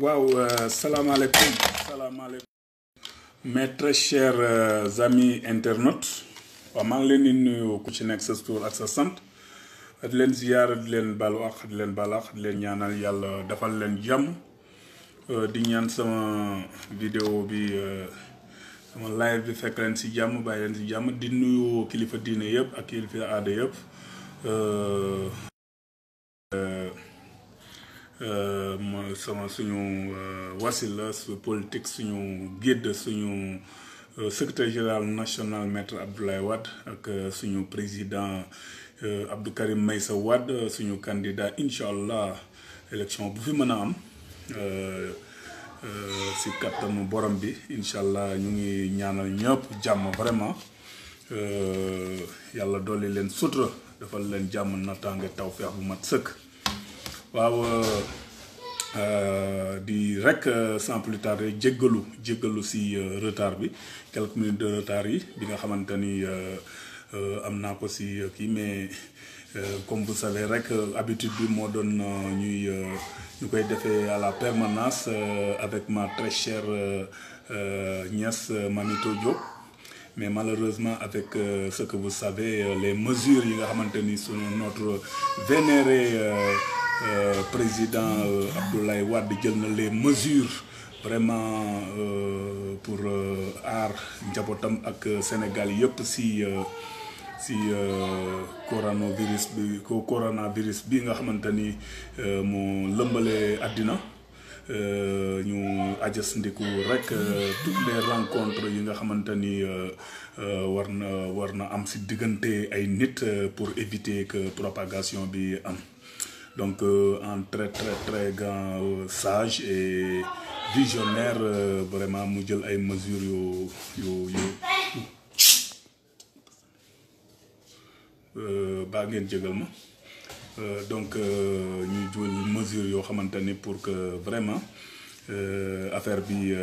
Waaw, salaamaaleykum mes très chers amis internautes. waaw maa ngi leen di nuyu ku ci nekk sa tur ak sa sant di leen ziyaara di leen balu ak di leen balax di leen ñaanal yàlla defal leen jàmm di ñaan sama vidéo bi sama live bi fekk leen si jàmm bàyyi leen si jàmm di nuyu kilifa diine yëpp ak kilifa aada yëpp suñu wasila su politique suñu guide suñu secrétaire général national maître Abdoulaye Wade ak suñu président Abdou Karim Meïssa Wade suñu candidat incha allah élection bu fi mën a am si kattanu borom bi incha allah ñu ngi ñaanal ñëpp jàmm vraiment yàlla dolli leen sutura defal leen jàmm nattaange tawfeex bu mat sëkk. waaw di rek sans plus tarder jéggalu si retard bi quelques minutes de retard yi bi nga xamante ni am naa ko si kii mais comme vous savez rek habitude bi moo doon ñu koy defee à la permanence avec ma très chère nièce Mamito Diop. Mais malheureusement avec ce que vous savez les mesures yi nga xamante ni sunu notre vénéré président Abdoulaye Wade jël na les mesures vraiment pour aar njabootam ak Sénégal yëpp si coronavirus bi nga xamante ni mu lëmbale àddina ñu ajasandiku rek toutes les rencontres yi nga xamante ni war na am si diggante ay nit pour éviter que propagation bi am. Donc un très grand sage et visionnaire vraiment mu jël ay mesures baa ngeen jégal ma donc ñu jël mesures yoo xamante ni pour que vraiment affaire bi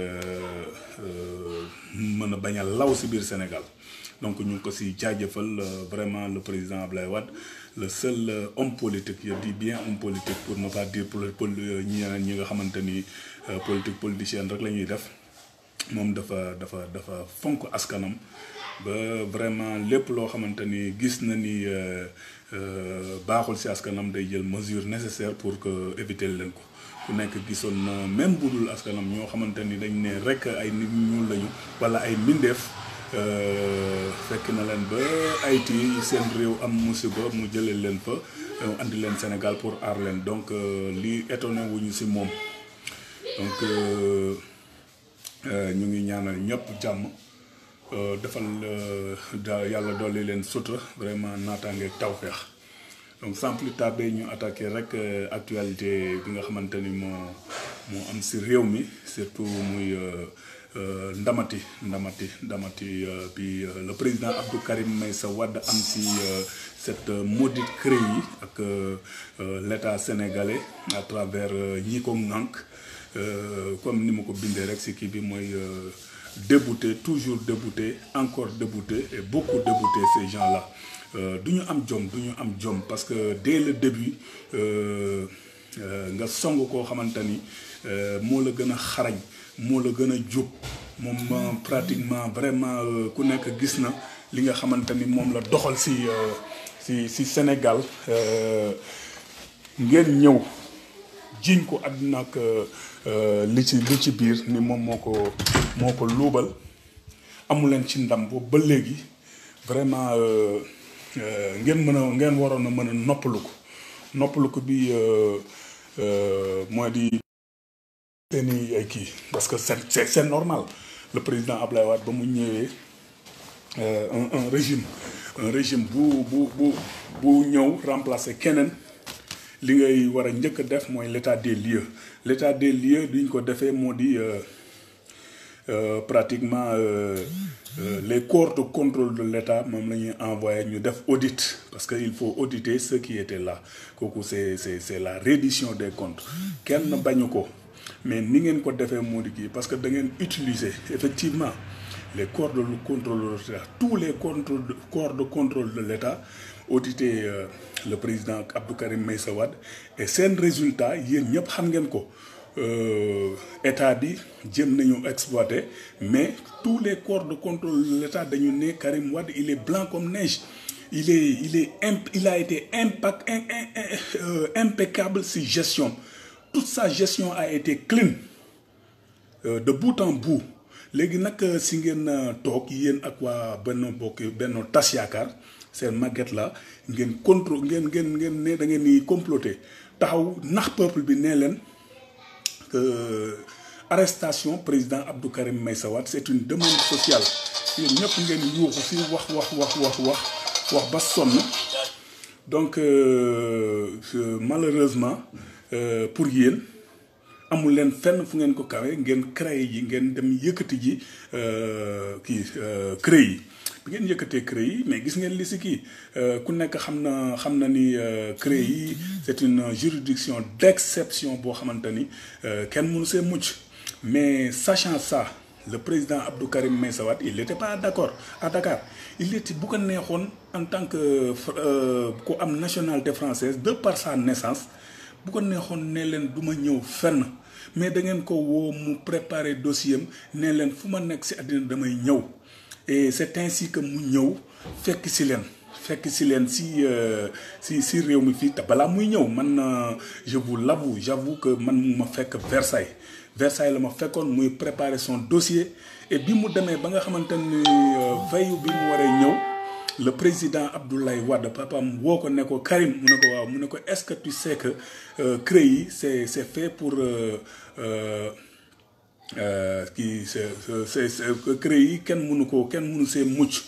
mën a bañ a law si biir Sénégal. Donc ñu ngi ko si jaajëfal vraiment le président Abdoulaye Wade le seul homme politique je dis bien homme politique pour ne pas dire ñi nga xamante ni politique politicienne rek la ñuy def moom dafa fonk askanam ba vraiment lépp loo xamante ni gis na ni baaxul si askanam day jël mesure nécessaire pour que éviter leen ko. ku nekk gisoon na même bu dul askanam ñoo xamante ni dañ ne rek ay nit ñuul lañu wala ay mbindeef fekk na leen ba Haïti seen réew am musiba mu jëlee leen fa andi leen Sénégal pour aar leen donc lii étonné wuñu si moom donc ñu ngi ñaanal ñëpp jàmm defal yàlla dolli leen sutura vraiment naataange tawfeex. Donc sans plus tarder ñu attaqué rek actualité bi nga xamante ni moo am si réew mi surtout muy ndamati bi le président Abdou Karim Meïssa Wade am si cette maudite CREI ak l'état sénégalais à travers ñi ko ŋànk comme ni ma ko bindee rek si kii bi mooy débouté toujours débouté encore débouté et beaucoup débouté ces gens-là. Du ñu am jom parce que dès le début nga song koo xamante ni moo la gën a xarañ moo la gën a jub moom pratiquement vraiment ku nekk gis na li nga xamante ni moom la doxal si Sénégal ngeen ñëw jiñ ko àdduna ak li ci biir ni moom moo ko luubal amuleen ci ndam boobu ba léegi vraiment ngeen waroon a mën a noppalu ko bi mooy di seeni ay kii parce que c'est normal le président Abdoulaye Wade ba mu ñëwee un régime bu ñëw remplacer keneen li ngay war a njëkk a def mooy l'état des lieux duñ ko defee moo di pratiquement les corps de contrôle de l'État moom la ñuy envoyé ñu def audit parce que il faut auditer ceux qui étaient là kooku c'est la reddition des comptes kenn bañu ko mais ni ngeen ko defee moo di kii parce que da ngeen utiliser effectivement les corps de contrôle de l'État tous les corps de contrôle de l'État auditer le président Abdou Karim Meïssa Wade et seen résultat yéen ñëpp xam ngeen ko état bi jëm nañu exploiter mais tous les corps de contrôle de l'état dañu ne Karim Wade il est blanc comme neige. Il a été impeccable sur gestion. Toute sa gestion a été clean de bout en bout. Léegi nag si ngeen toog yéen ak waa Benno Tas Yaakaar seen màgget la ngeen contrôle ngeen ne da ngeen di comploter taxaw nax peuple bi nee leen que arrestation président Abdou Karim Meïssa Wade c'est une demande sociale yéen ñëpp ngeen yuuxu fi wax ba sonn donc malheureusement pour yéen amul leen fenn fu ngeen ko kawe ngeen créé yi ngeen dem yëkkati ji CREI yi bi ngeen yëkkatee CREI yi mais gis ngeen li si kii ku nekk xam na ni CREI yi c'est une juridiction d'exception boo xamante ni kenn mënu see mucc mais sachant ça le président Abdou Karim Meïssa Wade il n'était pas d'accord à Dakar il était bu ko neexoon en tant que ku am nationalité française de par sa naissance bu ko neexoon ne leen du ma ñëw fenn mais da ngeen ko woo mu préparer dossier am ne leen fu ma nekk si àddina damay ñëw et c'est ainsi que mu ñëw fekk si leen si réew mi fii te balaa muy ñëw man je vous l'avoue j'avoue que man mu ma fekk Versailles la ma fekkoon muy préparer son dossier et bi mu demee ba nga xamante ni veille bi mu waree ñëw le président Abdoulaye Wade papaam woo ko ne ko Karim mu ne ko waaw mu ne ko est-ce que tu sais que CREI yi c'est fait pour CREI yi kenn mënu see mucc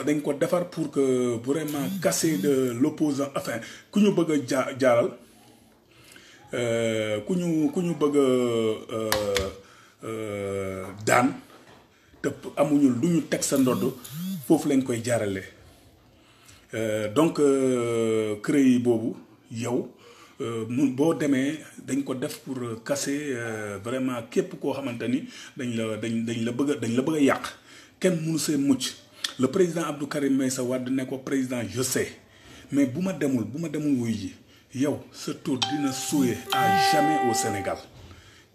dañ ko defar pour que vraiment casser de l'opposant enfin ku ñu bëgg a jaaral ku ñu bëgg daan te amuñu lu ñu teg sa ndodd foofu lañ koy jaarale donc CREI boobu yow boo demee dañ ko def pour casser vraiment képp koo xamante ni dañ la bëgg a yàq kenn mënu see mucc le président Abdou Karim Meïssa Wade ne ko président je sais mais bu ma demul wuy ji yow sa tour dina souiller à jamais au Sénégal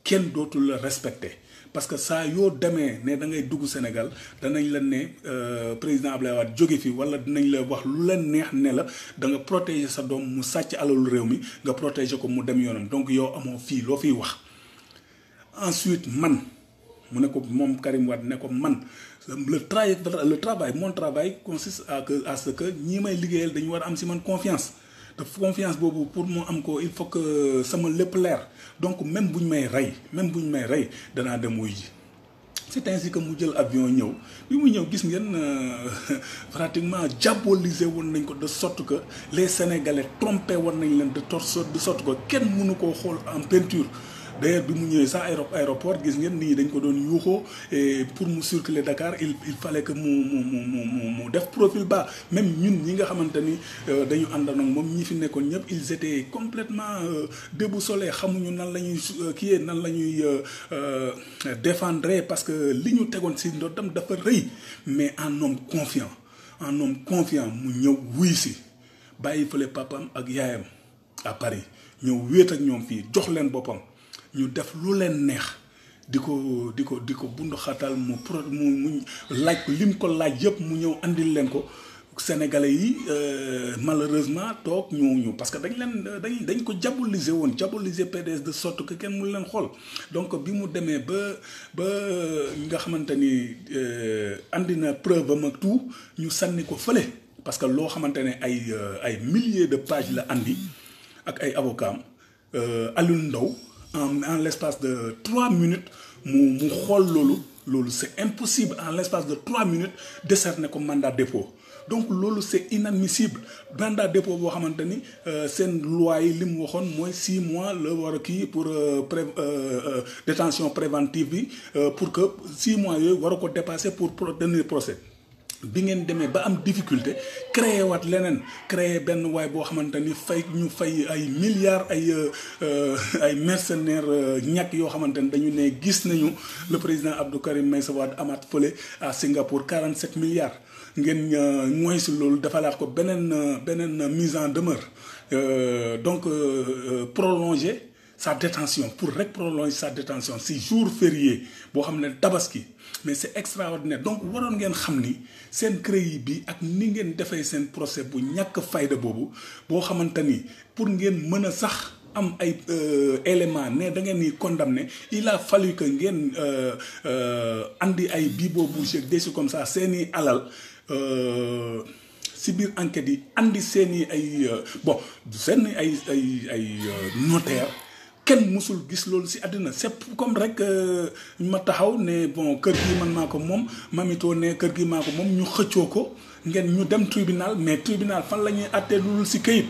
kenn dootul la respecter parce que saa yoo demee ne da ngay dugg Sénégal danañ la ne président Abdoulaye Wade jóge fi wala dinañ la wax lu la neex ne la da nga protéger sa doom mu sàcc alalu réew mi nga protéger ko mu dem yoonam donc yow amoo fii loo fiy wax. ensuite man mu ne ko moom Karim Wade ne ko man le travail mon travail consiste à ce que ñi may liggéeyal dañu war a am si man confiance. te confiance boobu pour mu am ko il faut que sama lépp leer donc même bu ñu may rey danaa dem wuy ji c'est ainsi que mu jël avion ñëw bi mu ñëw gis ngeen pratiquement diaboliser woon nañ ko de sorte que les Sénégalais trompé woon nañ leen de sorte que kenn mënu koo xool en peinture. D'ailleurs bi mu ñëwee sax aéroport gis ngeen nit ñi dañ ko doon yuuxoo et pour mu circuler Dakar il fallait que mu def profil bas même ñun ñi nga xamante ni dañu àndoon ak moom ñi fi nekkoon ñëpp ils étaient complètement déboussolés xamuñu nan la ñuy nan la ñuy défendre parce que li ñu tegoon si ndoddam dafa rëy mais un homme confiant mu ñëw wuy si bàyyi fële papam ak yaayam à Paris ñëw wéet ak ñoom fii jox leen boppam. ñu def lu leen neex di ko bundu xatal mu laaj ko lim ko laaj yëpp mu ñëw andil leen ko sénégalais yi malheureusement toog ñu parce que dañ ko diaboliser PDS de sorte que kenn mu leen xool donc bi mu demee ba nga xamante ni andi na preuve am ak tout ñu sànni ko fële parce que loo xamante ne ay milliers de pages la andi ak ay avocats Alioune Ndao en l'espace de 3 minutes mu xool loolu c'est impossible en l'espace de 3 minutes décerner ko mandat dépôt donc loolu c'est inadmissible mandat dépôt boo xamante ni seen loi yi li mu waxoon mooy 6 mois la war a kii pour détention préventive bi pour que 6 mois yooyu war a ko dépasser pour tenir procès bi ngeen demee ba am difficulté créer benn waay boo xamante ni fay ay milliards ay mercenaires ñàkk yoo xamante ni dañu ne gis nañu le président Abdou Karim Meïssa Wade amaat fële à Singapour 47 milliards ngeen mooy si loolu defalaat ko beneen mise en demeure donc prolonger sa détention pour prolonger sa détention si jour férié boo xam ne tabaski mais c'est extraordinaire donc waroon ngeen xam ni seen CREI bi ak ni ngeen defee seen procès bu ñàkk fayda boobu boo xamante ni pour ngeen mën a sax am ay éléments ne da ngeen ni condamné il a fallu que ngeen andi ay bibo bouché des choses comme ça seeni alal si biir enquête yi andi seeni ay bon seeni ay notaire kenn musul gis loolu si àddina c'est comme rek ma taxaw ne bon kër gi man maa ko moom Mamito ne kër gi maa ko moom ñu xëccoo ko ngeen ñu dem tribunal mais tribunal fan la ñuy àttee loolu si këyit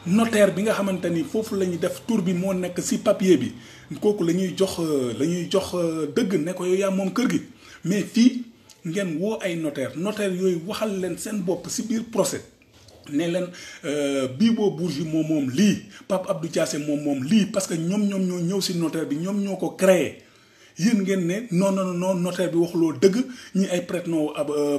notaire bi nga xamante ni foofu la ñuy def tur bi moo nekk si papier bi kooku la ñuy jox dëgg ne ko yow yaa moom kër gi mais fii ngeen woo ay notaire yooyu waxal leen seen bopp si biir procès ne leen Bibo Bourgi moom lii Pape Abdou Diassé moom lii parce que ñoom ñoo ñëw si notaire bi ñoom ñoo ko créé yéen ngeen ne non notaire bi waxuloo dëgg ñi ay prête-nom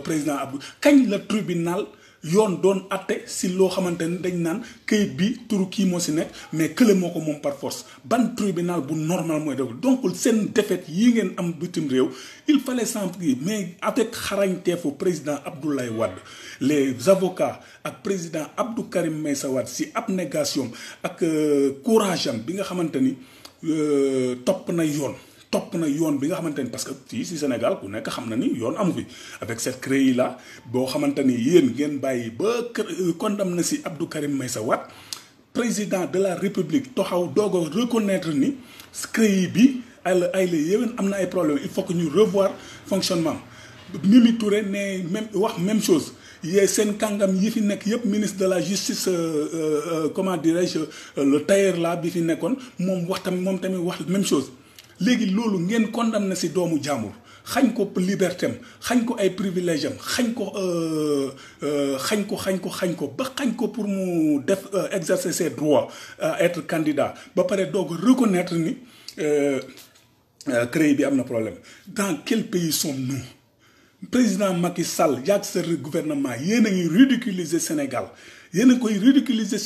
président Abdou kañ la tribunal yoon doon atte si loo xamante ni dañ naan këyit bi turu kii moo si nekk mais kële moo ko moom par force ban tribunal bu normal mooy def donc seen défaite yi ngeen am bitim réew il fallait s'en mais avec xarañteefu président Abdoulaye Wade les avocats ak président Abdou Karim Meïssa Wade si abnégation ak courage am bi nga xamante ni topp na yoon bi nga xamante ni parce que fii si Sénégal ku nekk xam na ni yoon amu fi avec cette CREI là boo xamante ni yéen ngeen bàyyi ba condamné si Abdou Karim Meïssa Wade président de la République taxaw doog a reconnaître ni CREI bi ay la yéwén am na ay problème il faut que ñu revoir fonctionnement Mimi Touré ne même chose yee seen kàngam yi fi nekk yëpp ministre de la justice comment dirais-je le tailleur là bi fi nekkoon moom tamit wax même chose léegi loolu ngeen condamné si doomu jàmbur xañ ko liberté am xañ ko ay privilège am xañ ko pour mu def exercer ses droits à être candidat ba pare doog reconnaître ni CREI bi am na problème dans quel pays sommes-nous président Macky Sall yaag sa gouvernement yéen a ngi ridiculiser Sénégal yéen a koy ridiculiser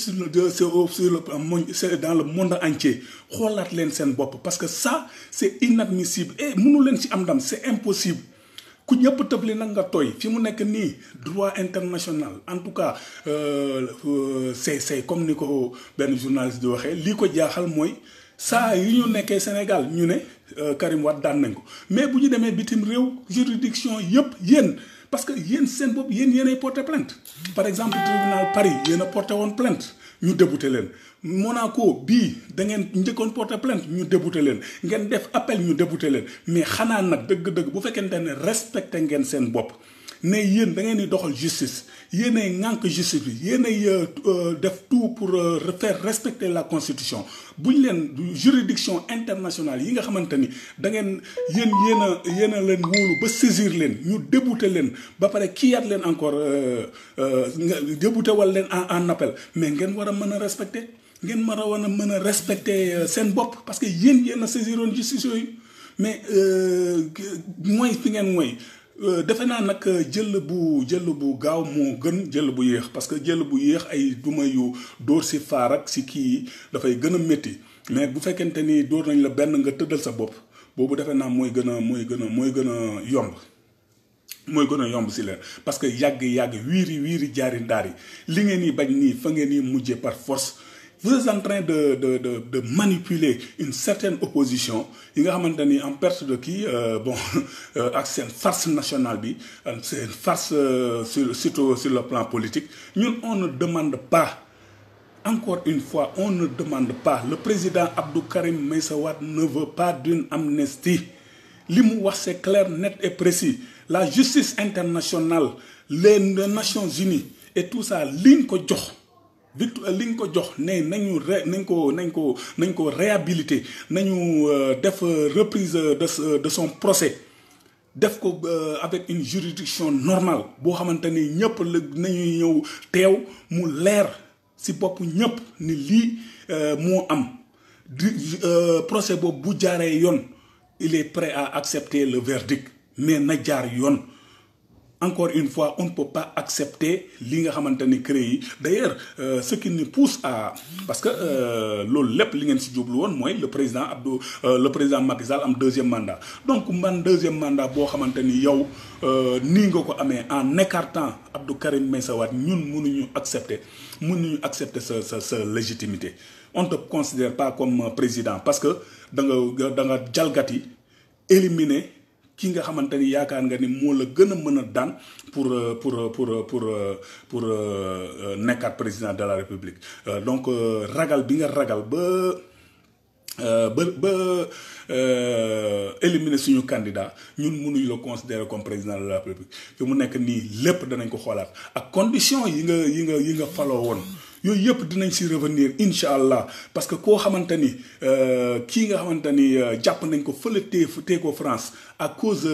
dans le monde entier xoolaat leen seen bopp parce que ça c'est inadmissible et mënu leen ci am ndam c'est impossible ku ñëpp tëb li nag nga tooy fi mu nekk nii droit international en tout cas c'est comme ni ko benn journaliste di waxee lii ko jaaxal mooy saa yi ñu nekkee Sénégal ñu ne Karim Wade daan nañ ko mais bu ñu demee bitim réew juridiction yëpp yéen parce que yéen seen bopp yéenay porté plainte par exemple tribunal Paris yéen a porté woon plainte ñu débouté leen Monaco bii da ngeen njëkkoon porté plainte ñu débouté leen ngeen def appel ñu débouté leen mais xanaa nag dëgg-dëgg bu fekkente ne respecté ngeen seen bopp ne yéen da ngeen di doxal justice yéenay ŋànk justice bi yéenay def tout pour faire respecter la constitution buñ leen juridiction internationale yi nga xamante ni da ngeen yéen a leen wóolu ba saisir leen ñu débouté leen ba pare kiiyaat leen encore débouté wal leen en appel mais ngeen war a mën a respecter ngeen war a mën a respecter seen bopp parce que yéen a saisiroon justice yooyu mais mooy fi ngeen mooy defe naa nag jël bu gaaw moo gën jël bu yéex parce que jël bu yéex ay duma yu dóor si faar ak si kii yi dafay gën a métti mais bu fekkente ni dóor nañ la benn nga tëddal sa bopp boobu defe naa mooy gën a yomb si leen parce que yàgg wiiri jaari ndaar yi li ngeen yi bañ nii fa ngeen yi mujjee par force. Vous êtes en train de manipuler une certaine opposition yi nga xamante ni en perte de kii ak seen farce nationale bi c'est une farce surtout sur le plan politique ñun on ne demande pas encore une fois on ne demande pas le président Abdou Karim Meïssa Wade ne veut pas d'une amnistie li mu wax c'est clair net et précis la justice internationale les Nations Unies et tout ça liñ ko jox li nga ko jox ne nañ ko réhabiliter nañu def reprise de son procès def ko avec une juridiction normale boo xamante ni ñëpp nañu ñëw teew mu leer ci bopp ñëpp ni lii moo am procès boobu bu jaaree yoon il est prêt à accepter le verdict mais na jaar yoon encore une fois on ne peut pas accepter li nga xamante ni CREI d'ailleurs ce qui nous pousse à parce que loolu lépp li ngeen si jublu woon mooy le président Macky Sall am deuxième mandat donc man deuxième mandat boo xamante ni yow nii nga ko amee en écartant Abdou Karim Meïssa Wade ñun mënuñu accepter sa légitimité on te considère pas comme président parce que da nga jalgati éliminer ki nga xamante ni yaakaar nga ni moo la gën a mën a daan pour nekkaat président de la République donc ragal bi nga ragal ba éliminer suñu candidat ñun mënuñu la considérer comme président de la République fi mu nekk nii lépp danañ ko xoolaat ak condition yi nga faloo woon yooyu yëpp dinañ si revenir incha allah parce que koo xamante ni kii nga xamante ni jàpp nañ ko fële tee ko France à cause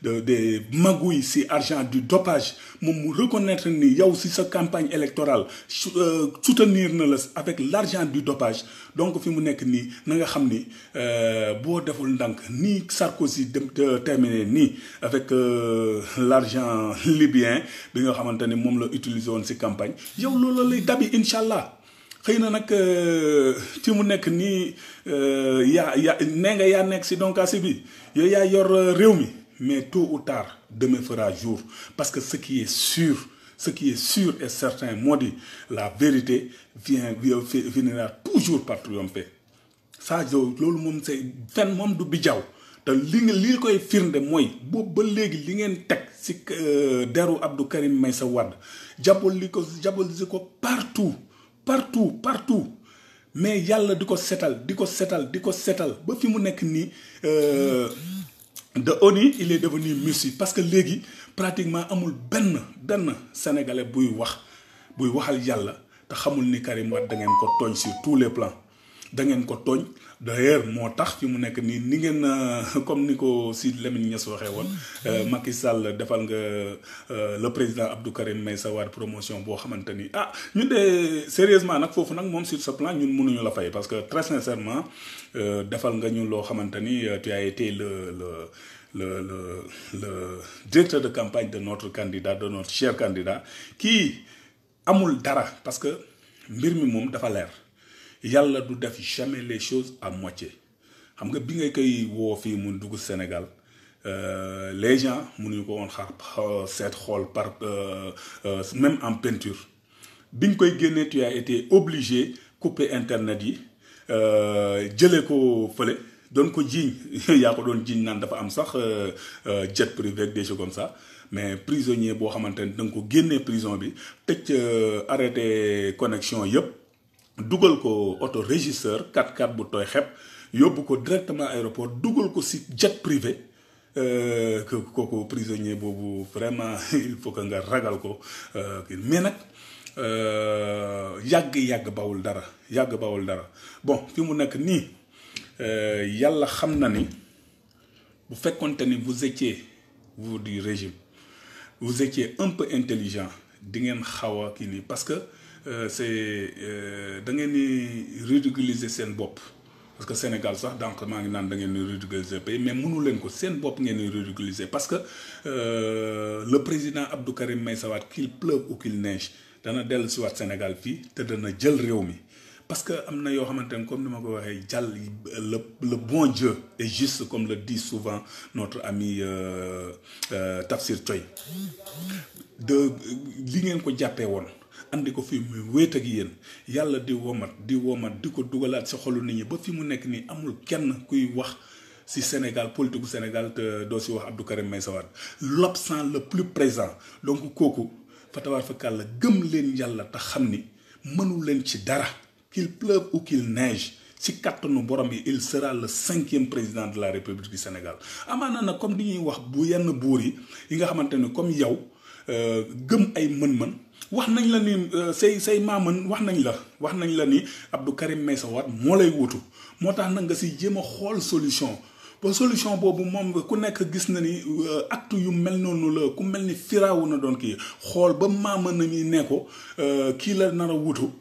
des magouilles si argent du dopage moom mu reconnaître ni yow si sa campagne électorale soutenir na la avec l'argent du dopage donc fi mu nekk nii na nga xam ni boo deful ndànk nii Sarkozy terminé nii avec l'argent libyen bi nga xamante ni moom la utilisé woon si campagne yow loolu lay dabi incha allah xëy na nag ci mu nekk nii yaa nekk si donkaasi bi yow yaa yor réew mi mais tôt ou tard demain fera jour parce que ce qui est sûr et certain moo di la vérité finira toujours par triompher ça loolu moom c'est fen moom du bijaaw te li koy firnde mooy boobu ba léegi li ngeen teg si deru Abdou Karim Meïssa Wade diaboliser ko partout mais yàlla di ko setal ba fi mu nekk nii de ONU il est devenu Messi parce que léegi pratiquement amul benn sénégalais buy waxal yàlla te xamul ni Karim Wade da ngeen ko tooñ sur tous les plans da ngeen ko tooñ d'ailleurs moo tax fi mu nekk nii ni ngeen comme ni ko Sidy Lamine Niass waxee woon Macky Sall defal nga le président Abdou Karim Meïssa Wade promotion boo xamante ni ñun de sérieusement nag foofu nag moom sur ce plan ñun mënuñu la fay parce que très sincèrement defal nga ñu loo xamante ni tu as été le directeur de campagne de notre cher candidat kii amul dara parce que mbir mi moom dafa leer yàlla du def jamais les choses à moitié xam nga bi nga koy woo fii mu dugg Sénégal les gens mënuñu ko woon xool par même en peinture biñ koy génnee tu as été obligé couper internet yi jëlee ko fële doon ko jiiñ yaa ko doon jiiñ naan dafa am sax jet privé ak des choses comme ça mais prisonnier boo xamante ni da nga ko génnee prison bi tëj arrêté connexion yëpp dugal ko auto régisseur 4x4 bu tooy xepp yóbbu ko directement aéroport dugal ko si jet privé kooku prisonnier boobu vraiment il faut que nga ragal ko mais nag yàgg bawul dara bon fi mu nekk nii yàlla xam na ni bu fekkonte ni vous du régime vous étiez un peu intelligent di ngeen xaw a kii nii parce que c'est da ngeen di ridiculiser seen bopp parce que Sénégal sax donc maa ngi naan da ngeen di ridiculiser pays mais mënu leen ko seen bopp ngeen di ridiculiser parce que le président Abdou Karim Meïssa Wade qu'il pleuve ou qu'il neige dana dellu si waat Sénégal fii te dana jël réew mi parce que am na yoo xamante ne comme ni ma ko waxee jàll le bon Dieu est juste comme le dit souvent notre ami Tafsir Thioye li ngeen ko jàppee woon andi ko fii muy wéet ak yéen yàlla di womat di ko dugalaat si xolu nit ñi ba fi mu nekk nii amul kenn kuy wax si Sénégal politique gu Sénégal te doo si wax Abdou Karim Meïssa Wade l'absent le plus présent donc kooku fatawaar fakal la gëm leen yàlla te xam ni mënu leen ci dara qu'il pleuve ou qu'il neige si kattanu borom yi il sera le 5e président de la République du Sénégal amaana nag comme di ñuy wax bu yenn buur yi nga xamante ni comme yow gëm ay mën-mën wax nañ la ni say maaman wax nañ la ni Abdou Karim Meïssa Wade moo lay wutu moo tax nag nga si jéem a xool solution ba solution boobu moom ku nekk gis na ni acte yu mel noonu la ku mel ni firaawu na doon kii xool ba maaman nañuy ne ko kii la nar a wutu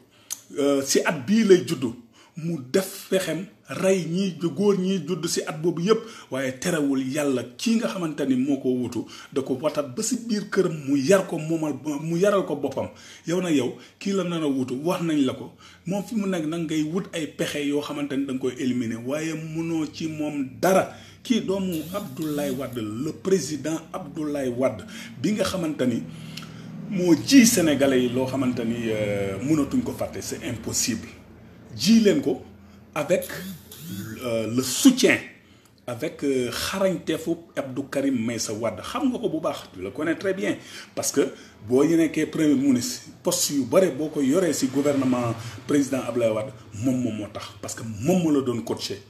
si at bii lay juddu mu def fexem rey ñii góor ñii judd si at boobu yëpp waaye terewul yàlla kii nga xamante ni moo ko wutu da ko watat ba si biir këram mu yar ko mu yaral ko boppam yow na yow kii la nar a wutu wax nañ la ko moom fi mu nekk nag ngay wut ay pexe yoo xamante ni da nga koy éliminer waaye mënoo ci moom dara kii doomu Abdoulaye Wade le président Abdoulaye Wade bi nga xamante ni moo ji sénégalais yi loo xamante ni mënatuñ ko fàtte c'est impossible ji leen ko avec le soutien avec xarañteefu Abdou Karim Meïssa Wade xam nga ko bu baax tu le connais très bien parce que boo ñu nekkee premier ministre poste yu bare boo ko yoree ci gouvernement président Abdoulaye Wade moom moo tax parce que moom moo la doon coacher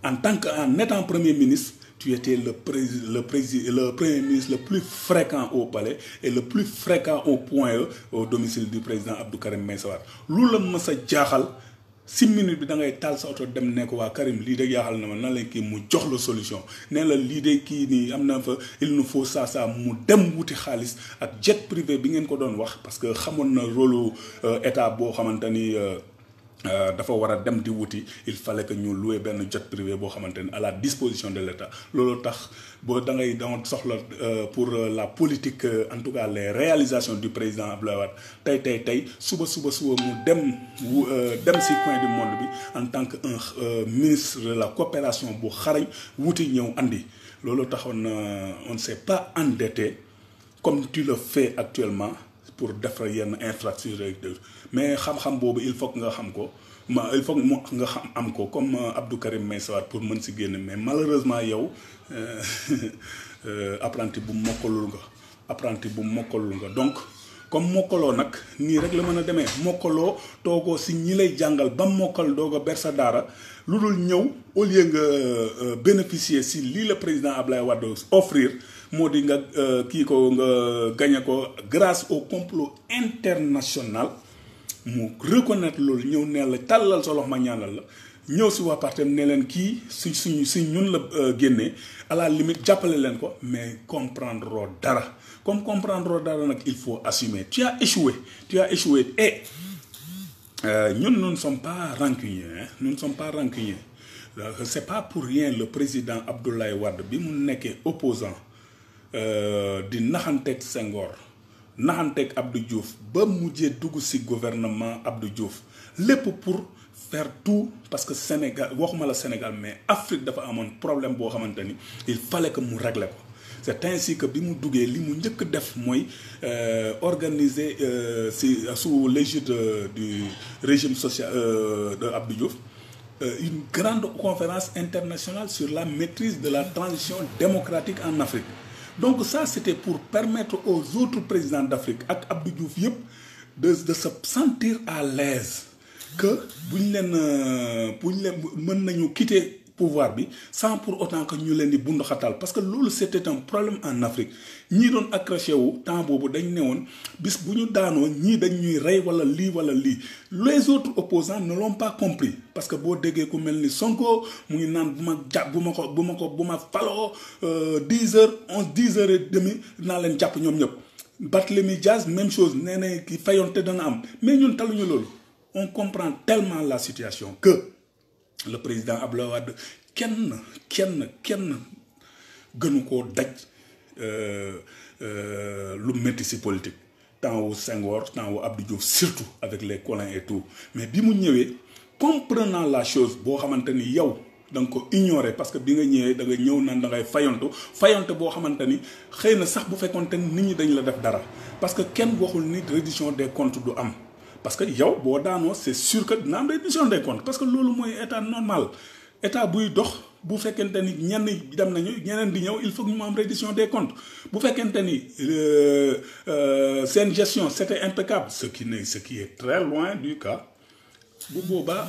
en étant premier ministre tu étais le premier ministre le plus fréquent au palais et le plus fréquent au point E au domicile du président Abdou Karim Meïssa Wade lu la mës a jaaxal 6 minutes bi da ngay taal sa oto dem ne ko waa Karim lii de jaaxal na ma nan lañ kii mu jox la solution nee la lii de kii nii am na fa il nous faut ça mu dem wuti xaalis ak jet privé bi ngeen ko doon wax parce que xamoon na rôle état boo xamante ni dafa war a dem di wuti il fallait que ñu louer benn jet privé boo xamante ni à la disposition de l'état loolu tax boo da ngay doon soxla pour la politique en tout cas les réalisations du président Abdoulaye Wade tey suba mu dem si coin du monde bi en tant que un ministre de la coopération bu xarañ wuti ñëw andi loolu taxoon on ne s'est pas endetté comme tu le fais actuellement pour defar yenn infrastructure mais xam-xam boobu il faut que nga xam ko il faut que nga xam am ko comme Abdou Karim Meïssa Wade pour mën si génn mais malheureusement yow apprenti bu mokkalul nga donc comme mokkaloo nag nii rek la mën a demee mokkaloo toogoo si ñi lay jàngal ba mokkal doog a ber sa daara lu dul ñëw au lieu nga bénéficier si lii la président Abdoulaye Wade offrir moo di nga kii ko nga gagné ko grâce au complot international mu reconnaître loolu ñëw nee la tàllal sa loxo ma ñaanal la ñëw si waa partem ne leen kii si ñun la génnee à la limite jàppale leen ko mais comprendre dara comme comprendre dara nag il faut assumer tu as échoué et ñun nous ne sommes pas rancuniers c'est pas pour rien le président Abdoulaye Wade bi mu nekkee opposant di naxanteeg Senghor naxanteeg Abdou Diouf ba mujjee dugg ci gouvernement Abdou Diouf lépp pour faire tout parce que Sénégal waxuma la Sénégal mais Afrique dafa amoon problème boo xamante ni il fallait que mu régler ko c'est ainsi que bi mu duggee li mu njëkk def mooy organiser sous l'égide du régime social de Abdou Diouf une grande conférence internationale sur la maîtrise de la transition démocratique en Afrique. Donc ça c'était pour permettre aux autres présidents d'Afrique ak Abdou Diouf yëpp de se sentir à l'aise que bu ñu leen mën nañu quitter pouvoir bi sans pour autant que ñu leen di bunduxatal parce que loolu c'était un problème en Afrique ñii doon accroché wu temps boobu dañ ne woon bis bu ñu daanoo ñii dañ ñuy rey wala lii les autres opposants ne l'ont pas compris parce que boo déggee ku mel ni Sonko mu ngi naan bu ma faloo 10h30 naa leen jàpp ñoom ñëpp Barthélémy Diaz même chose nee na ki fayonte dana am mais ñun taluñu loolu on comprend tellement la situation que le président Abdoulaye Wade kenn gënu koo daj lu métti ci politique temps wu Senghor temps wu Abdou Diouf surtout avec les colons et tout mais bi mu ñëwee comprenant la chose boo xamante ni yow da nga ko ignorer parce que bi nga ñëwee da nga ñëw naan da ngay fayonte boo xamante ni xëy na sax bu fekkoonte nit ñi dañ la def dara parce que kenn waxul ni reddition des comptes du am parce que yow boo daanoo c'est sûr que dina am reddition des comptes parce que loolu mooy état normal état buy dox bu fekkente ni ñenn dem nañu ñeneen di ñëw il faut que ñu am reddition des comptes bu fekkente ni seen gestion c'était impeccable ce qui est très loin du cas bu boobaa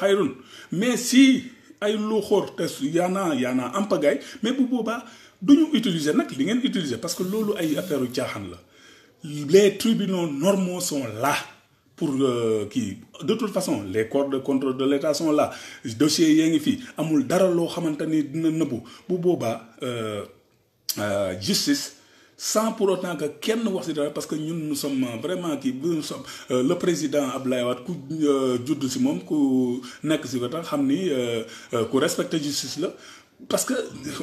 xayrun mais si ay lu xóor te yaana am pagaille mais bu boobaa du ñu utiliser nag li ngeen utiliser parce que loolu ay affaire u caaxaan la les tribunaux normaux sont là pour de toute façon les corps de contrôle de l'État sont là dossiers yaa ngi fii amul dara loo xamante ni dina nëbbu bu boobaa justice sans pour autant que kenn wax ci dara parce que ñun nous sommes vraiment nous sommes le président Abdoulaye Wade ku judd ci moom ku nekk ci wetam xam ni ku respecter justice la. Parce que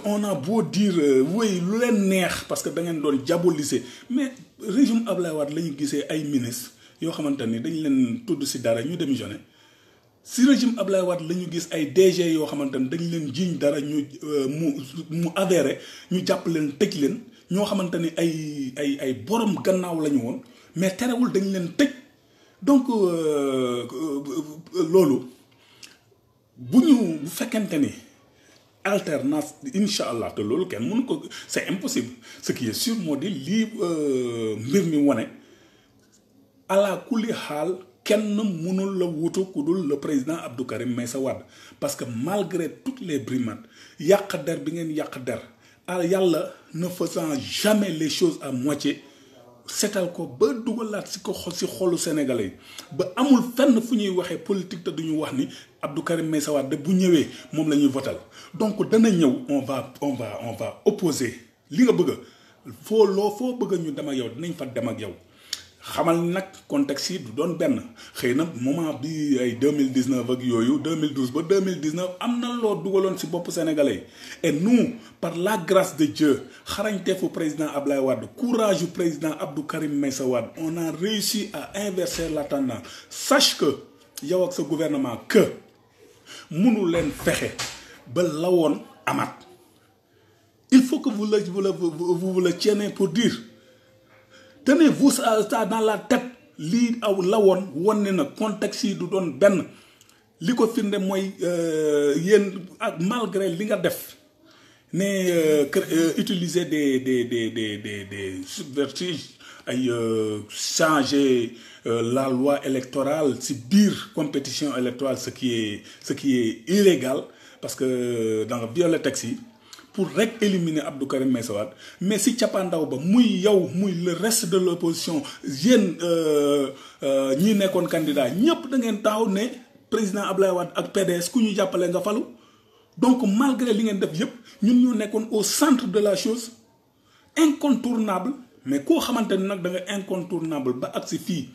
on a beau dire oui lu leen neex parce que da ngeen doon diaboliser mais régime Abdoulaye Wade la ñu gisee ay ministres yoo xamante ni dañ leen tudd ci dara ñu démissionné si régime Abdoulaye Wade la ñu gis ay DG yoo xamante ni dañ leen jiiñ dara ñu mu avéré ñu jàpp leen tëj leen ñoo xamante ni ay borom gannaaw la ñu woon mais terewul dañ leen tëj donc loolu bu fekkente ni. Alternance incha allah te loolu kenn mënu ko c'est impossible ce qui est sûr moo di lii mbir mi wane ala kulli xaal kenn mënul la wutu ku dul le président Abdou Karim Meïssa Wade parce que malgré toutes les brimades yàq der bi ngeen yàq der yàlla ne faisant jamais les choses à moitié setal ko ba dugalaat si xolu sénégalais ba amul fenn fu ñuy waxee politique te duñu wax ni Abdou Karim Meïssa Wade bu ñëwee moom la ñuy votal donc dana ñëw on va opposer li nga bëgg foo bëgg ñu dem ak yow dinañ fa dem ak yow xamal nag contexte yi du doon benn xëy na moment bi ay 2019 ak yooyu 2012 ba 2019 am na loo dugaloon ci bopp sénégalais et nous par la grâce de Dieu xarañteefu président Abdoulaye Wade courage du président Abdou Karim Meïssa Wade on a réussi à inverser la tendance sache que yow ak sa gouvernement que mënu leen fexe ba lawoon amat il faut que vous le tienez pour dire tenez-vous ça dans la tête lii aw lawoon won ne na contexte yi du doon benn li ko firnde mooy yéen ak malgré li nga def ne utiliser des subterfuges ay changer la loi électorale si biir compétition électorale ce qui est illégal parce que dans violer texte yi pour rek éliminer Abdou Karim Meïssa Wade mais si cappaandaw ba muy yow muy le reste de l'opposition yéen ñi nekkoon candidat ñëpp da ngeen taxaw ne président Abdoulaye Wade ak PDS ku ñu jàppale nga falu donc malgré li ngeen def yëpp ñun ñu nekkoon au centre de la chose incontournable mais koo xamante ni nag da nga incontournable ba ak si fii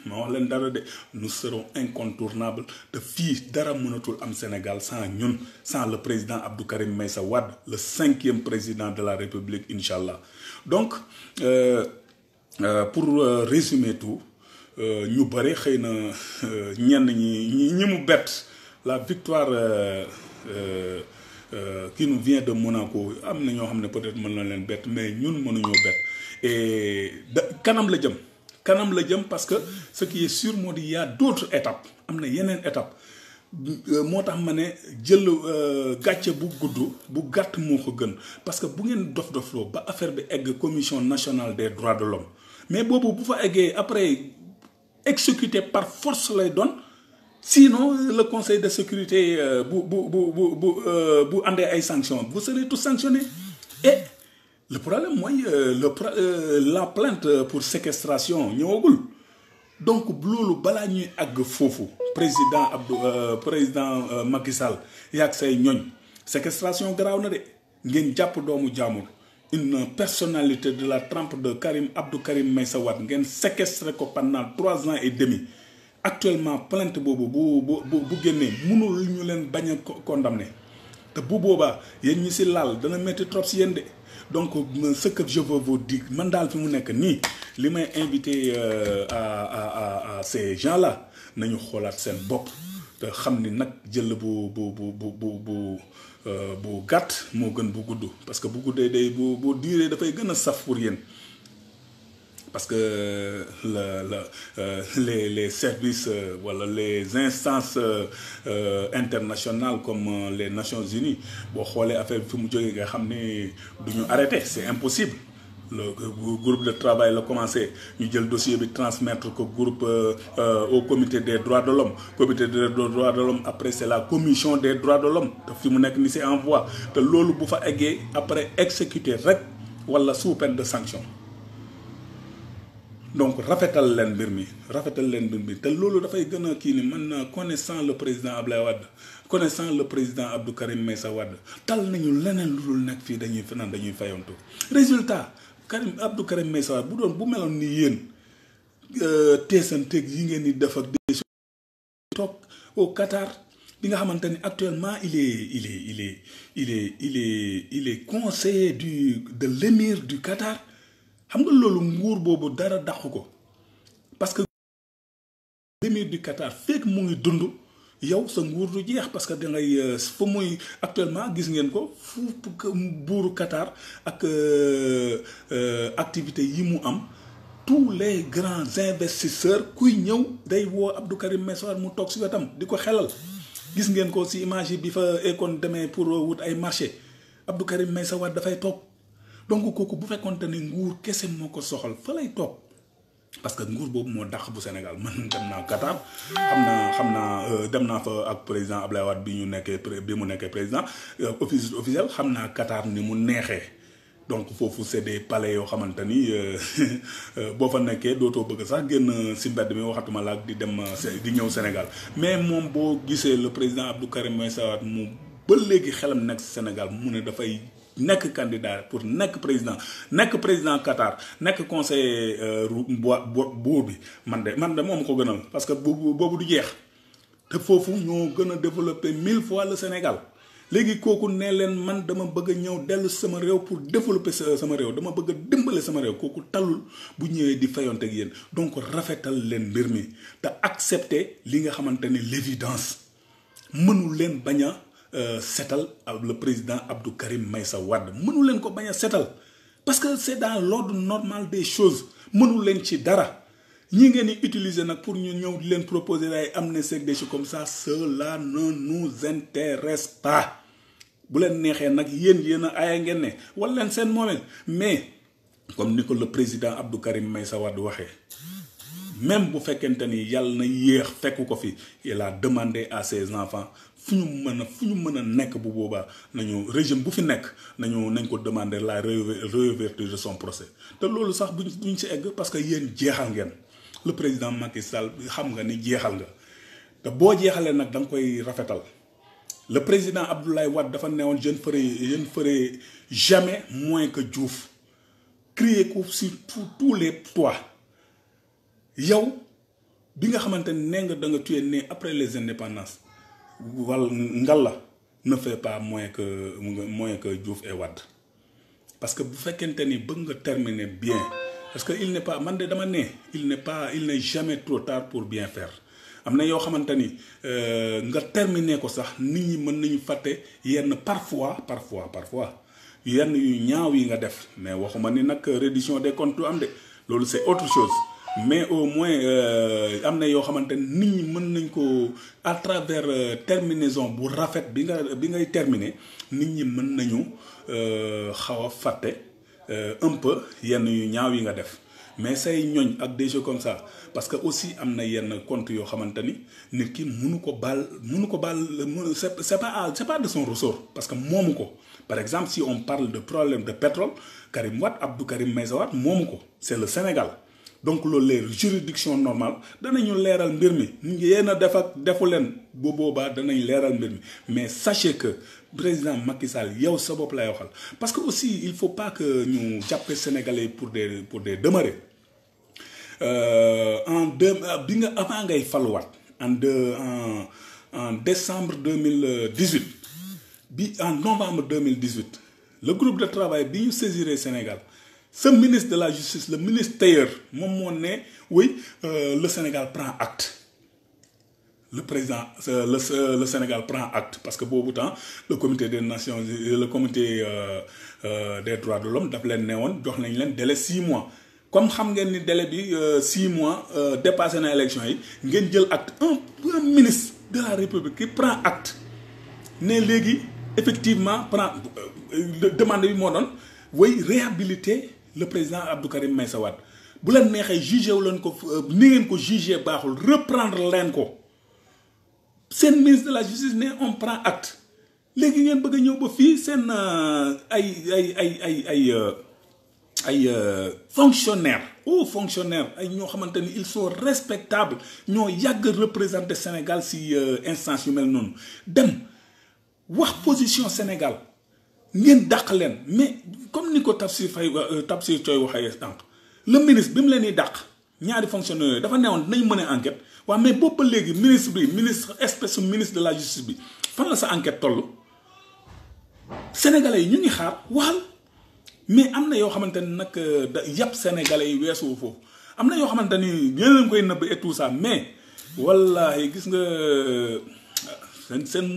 ma wax leen dara de nous serons incontournables te fii dara mënatul am Sénégal sans ñun sans le président Abdou Karim Meïssa Wade le 5e président de la République inchallah donc pour résumer tout ñu bëri xëy na ñenn ñi mu bett la victoire qui nous vient de Monaco am na ñoo xam ne peut-être mën na leen bett mais ñun mënuñoo bett et kanam la jëm parce que ce qui est sûr moo di y a d'autres étapes am na yeneen étape moo tax ma ne jël gàcce bu gudd bu gàtt moo ko gën parce que bu ngeen dof-dofloo ba affaire bi egg commission nationale des droits de l'homme mais boobu bu fa eggee après exécuté par force lay doon sinon le conseil de sécurité bu àndee ay sanctions vous serez tous sanctionnés et le problème mooy la plainte pour séquestration ñëwagul donc loolu balaa ñuy àgg foofu président Macky Sall yaag say ñoñ séquestration garaaw na de ngeen jàpp doomu jaamur une personnalité de la trempe de Abdou Karim Meïssa Wade ngeen séquestré ko pendant 3 ans et demi actuellement plainte boobu bu génnee mënul ñu leen bañ a condamné te bu boobaa yéen ñi si laal dana métti trop si yéen de donc ce que je veux vous dire man daal fi mu nekk nii li may invité à ces gens là nañu xoolaat seen bopp te xam ni nag jël bu gàtt moo gën bu gudd parce que bu guddee day bu diiree dafay gën a saf pour yéen parce que les services wala les instances internationales comme les Nations Unies boo xoolee affaire bi fi mu jógee nga xam ne du ñu arrêté c'est impossible le groupe de travail la commencé ñu jël dossier bi transmettre ko groupe au comité des droits de l'homme comité des droits de l'homme après c'est la commission des droits de l'homme te fi mu nekk ni c'est en voie te loolu bu fa eggee après exécuter rek wala sous peine de sanction donc rafetal leen mbir mi te loolu dafay gën a kii ni man connaissant le président Abdoulaye Wade connaissant le président Abdou Karim Meïssa Wade tal nañu leneen lu dul nekk fii dañuy fanaan dañuy fayantu résultat Abdou Karim Meïssa Wade bu doon bu meloon ni yéen teesanteeg yi ngeen di def ak des toog au Qatar bi nga xamante ni actuellement il est conseiller de l'émir du Qatar xam nga loolu nguur boobu dara dàq ko parce que l'émir du Qatar fekk mu ngi dund yow sa nguur du jeex parce que da ngay fa muy actuellement gis ngeen ko fu buuru Qatar ak activité yi mu am tous les grands investisseurs kuy ñëw day woo Abdou Karim Meïssa Wade mu toog si wetam di ko xelal gis ngeen ko si image bi fa Akon demee pour wut ay marché Abdou Karim Meïssa Wade dafay toog donc kooku bu fekkoonte ni nguur kese moo ko soxal fa lay toog parce que nguur boobu moo dàq bu Sénégal man dem naa Qatar xam naa dem naa fa ak président Ablaye Wade bi mu nekkee président officiel xam naa Qatar ni mu neexee donc foofu c'est des palais yoo xamante ni boo fa nekkee dootoo bëgg sax génn si mbedd mi waxatuma la ak di dem di ñëw Sénégal mais moom boo gisee le président Abdou Karim Meïssa Wade mu ba léegi xelam nekk Sénégal mu ne dafay nekk candidat pour nekk président Qatar nekk conseiller buur bi man de moom ko gënal parce que boobu du jeex te foofu ñoo gën a développer 1000 fois le Sénégal léegi kooku ne leen man dama bëgg a ñëw dellu sama réew pour développer sama réew dama bëgg a dimbale sama réew kooku talul bu ñëwee di fayonte ak yéen donc rafetal leen mbir mi te accepter li nga xamante ni l'évidence mënul leen bañ a setal le président Abdou Karim Meïssa Wade mënu leen ko bañ a setal parce que c'est dans l'ordre normal des choses mënu leen ci dara ñi ngeen di utiliser nag pour ñu ñëw di leen proposer ay amnistie des choses comme ça cela ne nous intéresse pas bu leen neexee nag yéen a aaya ngeen ne wala leen seen moomeel mais comme ni ko le président Abdou Karim Meïssa Wade waxee même bu fekkente ni yàlla na yéex fekk ko fi il a demandé à ses enfants fu ñu mën a nekk bu boobaa nañu régime bu fi nekk nañ ko demander la réouverture de son procès te loolu sax duñ si egg parce que yéen jeexal ngeen le président Macky Sall xam nga ni jeexal nga te boo jeexalee nag da nga koy rafetal le président Abdoulaye Wade dafa newoon je ne ferai jamais moins que Diouf crier ko sur tous les toits yow bi nga xamante ne nee nga da nga tuye né après les indépendances wala ngalla ne fait pas moins que Diouf et Wade parce que bu fekkente ni bëgg nga terminer bien parce que il n'est pas man de dama ne il n'est jamais trop tard pour bien faire am na yoo xamante ni nga terminer ko sax nit ñi mën nañu fàtte yenn parfois yenn yu ñaaw yi nga def mais waxuma ni nag reddition des comptes am de loolu c'est autre chose mais au moins am na yoo xamante ni nit ñi mën nañ ko à travers terminaison bu rafet bi ngay terminer nit ñi mën nañu xaw a fàtte un peu yenn yu ñaaw yi nga def mais say ñoñ ak des choses comme ça parce que aussi am na yenn compte yoo xamante ni nit ki mënu ko baal c'est pas de son ressort parce que moomu ko par exemple si on parle de problème de pétrole Karim Wade Abdou Karim Meïssa Wade moomu ko c'est le Sénégal donc loolu les juridictions normales danañu leeral mbir mi yéen a defu leen bu boobaa danañ leeral mbir mi mais sachez que président Macky Sall yow sa bopp lay waxal parce que aussi il faut pas que ñu jàppe Sénégalais pour des demeurés bi nga avant ngay faluwaat en décembre 2018 bi en novembre 2018 le groupe de travail bi ñu saisiré Sénégal ce ministre de la justice le ministre Tailleur moom moo ne oui le Sénégal prend acte le président le Sénégal prend acte parce que boobu temps le comité des nations le comité des droits de l'homme daf leen ne woon jox nañ leen délai 6 mois comme xam ngeen ni délai bi 6 mois dépassé na élection yi ngeen jël acte un ministre de la République qui prend acte ne léegi effectivement prend demande bi moo doon way réhabiliter le président Abdou Karim Meïssa Wade bu leen neexee jugé wu leen ko ni ngeen ko jugé baaxul reprendre leen ko seen ministre de la justice ne on prend acte léegi ngeen bëgg a ñëw ba fii seen ay fonctionnaires hauts fonctionnaires ay ñoo xamante ni ils sont respectables ñoo yàgg représenter Sénégal si instance yu mel noonu dem wax position Sénégal ngeen dàq leen mais comme ni ko Tafsir Coy waxee tànk le ministre bi mu leen di dàq ñaari fonctionnaires yooyu dafa newoon dinañ mën a enquête waaw mais boobu ba léegi ministre espèce ministre de la justice bi fan la sa enquête toll sénégalais yi ñu ngi xaar waxal mais am na yoo xamante ni nag yàpp sénégalais yi weesu foofu am na yoo xamante ni yéen leen koy nëbb et tout ça mais wallahi gis nga seen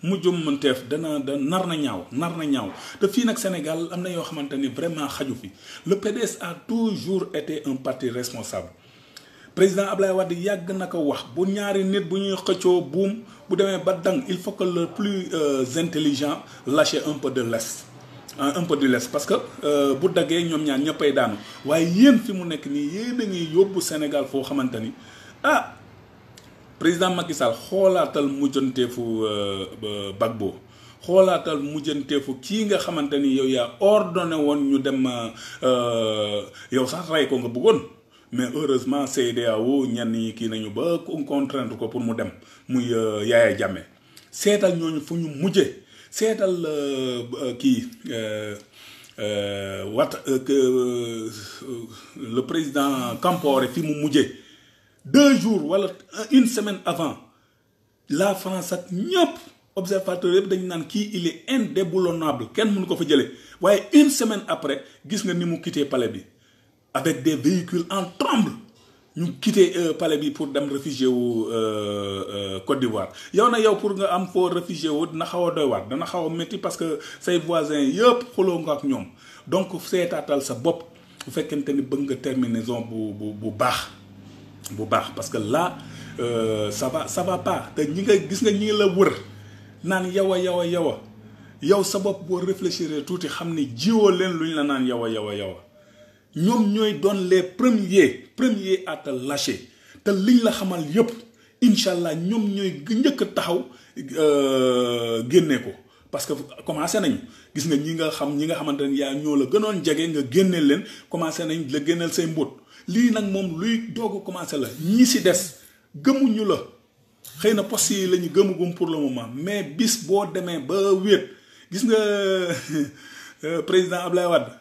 mujj mënteef da nar na ñaaw te fii nag Sénégal am na yoo xamante ni vraiment xaju fi le PDS a toujours été un parti responsable président Ablaye Wade yàgg na ko wax bu ñaari nit bu ñuy xëccoo buum bu demee ba dang il faut que le plus intelligent lâche un peu de l'est parce que bu daggee ñoom ñaar ñëppay daanu waaye yéen fi mu nekk nii yéen a ngi yóbbu Sénégal foo xamante ni président Macky Sall xoolaatal mujjanteefu Gbagbo xoolaatal mujjanteefu kii nga xamante ni yow yaa ordonné woon ñu dem yow sax rey ko nga bëggoon mais heureusement CEDEAO ñenn ñi kii nañu ba contraindre ko pour mu dem muy Yaya Jammeh seetal ñooñu fu ñu mujje seetal le président Kampore fi mu mujje 2 jours wala une semaine avant la France ak ñëpp observateurs yëpp dañu naan kii il est indéboulonnable kenn mënu ko fa jëlee waaye une semaine après gis nga ni mu quitté palais bi avec des véhicules en tremble ñu quitté palais bi pour dem réfugié wu Côte d'Ivoire yow na yow pour nga am foo réfugié wu dina xaw a doy waar dana xaw a métti parce que say voisins yëpp xuloo nga ak ñoom donc seetaatal sa bopp bu fekkente ni bëgg nga terminaison bu baax parce que là ça va pas te ñi nga gis nga ñi la wër naan yow sa bopp boo réfléchir tuuti xam ni jiwoo leen lu ñu la naan yow ñoom ñooy doon les premiers à te lâcher te liñ la xamal yëpp incha allah ñoom ñooy njëkk a taxaw génne ko parce que commencé nañu gis nga ñi nga xamante ne yaa ñoo la gënoon jege nga génneel leen commencé nañ la génneel say mbóot lii nag moom luy doog a commencé la ñi si des gëmuñu la xëy na poste yi la ñu gëmugum pour le moment mais bis boo demee ba wéet gis nga président Ablaye Wade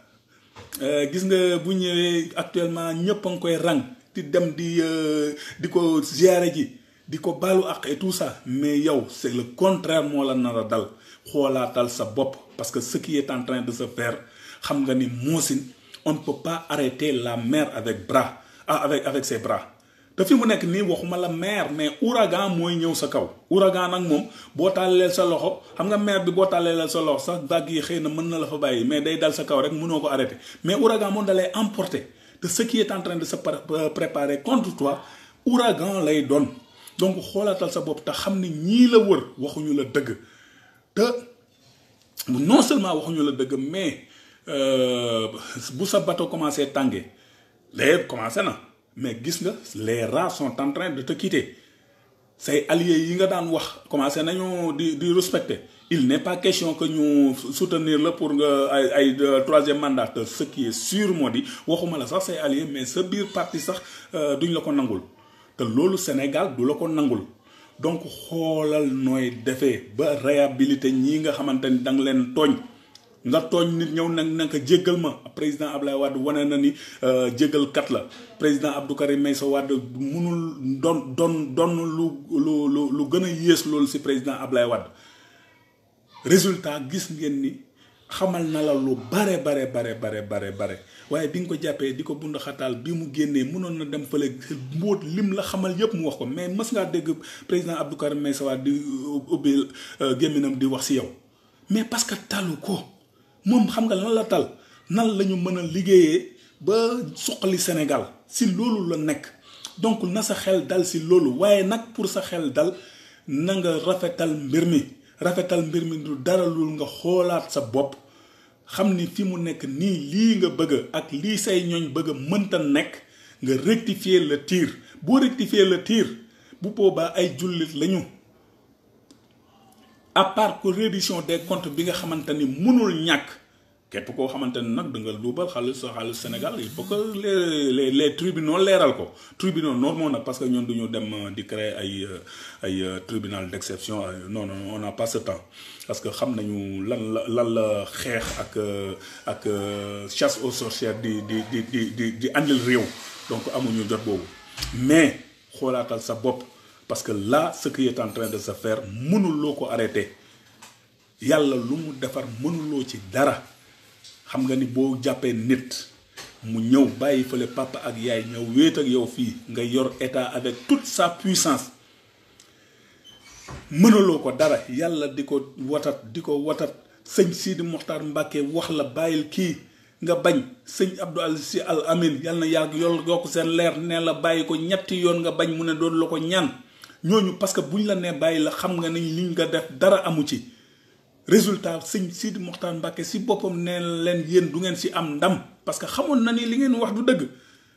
gis nga bu ñëwee actuellement ñëpp a ngi koy rang di dem di ko ziare ji di ko baalu ak et tout ça mais yow c'est le contraire moo la nar a dal xoolaatal sa bopp parce que ce qui est en train de se faire xam nga ni Moussine on ne peut pas arrêter la mer avec ses bras te fi mu nekk nii waxuma la mer mais ouragan mooy ñëw sa kaw ouragan nag moom boo tàllaleel sa loxo xam nga mer bi boo tàllaleel sa loxo sax vague yi xëy na mën na la fa bàyyi mais day dal sa kaw rek mënoo ko arrêter mais ouragan moom da lay emporter te ce qui est en train de se préparer contre toi ouragan lay doon donc xoolaatal sa bopp te xam ni ñii la wër waxuñu la dëgg te non seulement waxuñu la dëgg mais bu sa bateau commencé tànge léegi commencé na mais gis nga les rats sont en train de te quitter say alliés yi nga daan wax commencé nañu di respecter il n'est pas question que ñu soutenir la pour nga ay troisième mandat te ce qui est sûr moo di waxuma la sax say alliés mais sa biir parti sax duñ la ko nangul te loolu Sénégal du la ko nangul donc xoolal nooy defee ba réhabiliter ñii nga xamante ni danga leen tooñ nga tooñ nit ñëw nag naka jéggal ma président Ablaye Wade wane na ni jéggalkat la président Abdou Karim Meïssa Wade munul doon lu gën a yées loolu si président Ablaye Wade résultat gis ngeen ni xamal na la lu bare waaye bi nga ko jàppee di ko bund xataal bi mu génnee mënoon na dem fële mbóot lim la xamal yëpp mu wax ko mais mës ngaa dégg président Abdou Karim Meïssa Wade di ubbi gémminam di wax si yow mais parce que talu ko moom xam nga lan la tal nan la ñu mën a liggéeyee ba suqali Sénégal si loolu la nekk donc na sa xel dal si loolu waaye nag pour sa xel dal na nga rafetal mbir mi du dara lul nga xoolaat sa bopp xam ni fi mu nekk nii lii nga bëgg ak lii say ñooñ bëgg mënta nekk nga rectifier le tir boo rectifier le tir bu boobaa ay jullit lañu à part que reddition des comptes bi nga xamante ni mënul ñàkk képp koo xamante ne nag da nga luubal xaalis Sénégal il faut que les tribunaux leeral ko tribunaux normaux nag parce que ñun duñu dem di créer ay tribunal d'exception non non on n'a pas ce temps parce que xam nañu lan la xeex ak chasse aux sorcières di andil réew donc amuñu jot boobu mais xoolaatal sa bopp parce que là ce qui est en train de se faire mënuloo ko arrêter yàlla lu mu defar mënuloo ci dara. xam nga ni boo jàppee nit mu ñëw bàyyi fële papa ak yaay ñëw wéet ak yow fii nga yor état avec toute sa puissance mënaloo ko dara yàlla di ko watat sëñ Sidi Mokhtar Mbacké wax la bàyyil kii nga bañ sëñ Abdou Aziz Sy Al Amin yàlla na yàgg yokk seen leer nee la bàyyi ko ñetti yoon nga bañ mu ne doon la ko ñaan ñooñu parce que buñ la nee bàyyi la xam nga ni liñ nga def dara amu ci. résultat sëñ Sidi Mokhtar Mbacké si boppam nee leen yéen du ngeen si am ndam parce que xamoon na ni li ngeen wax du dëgg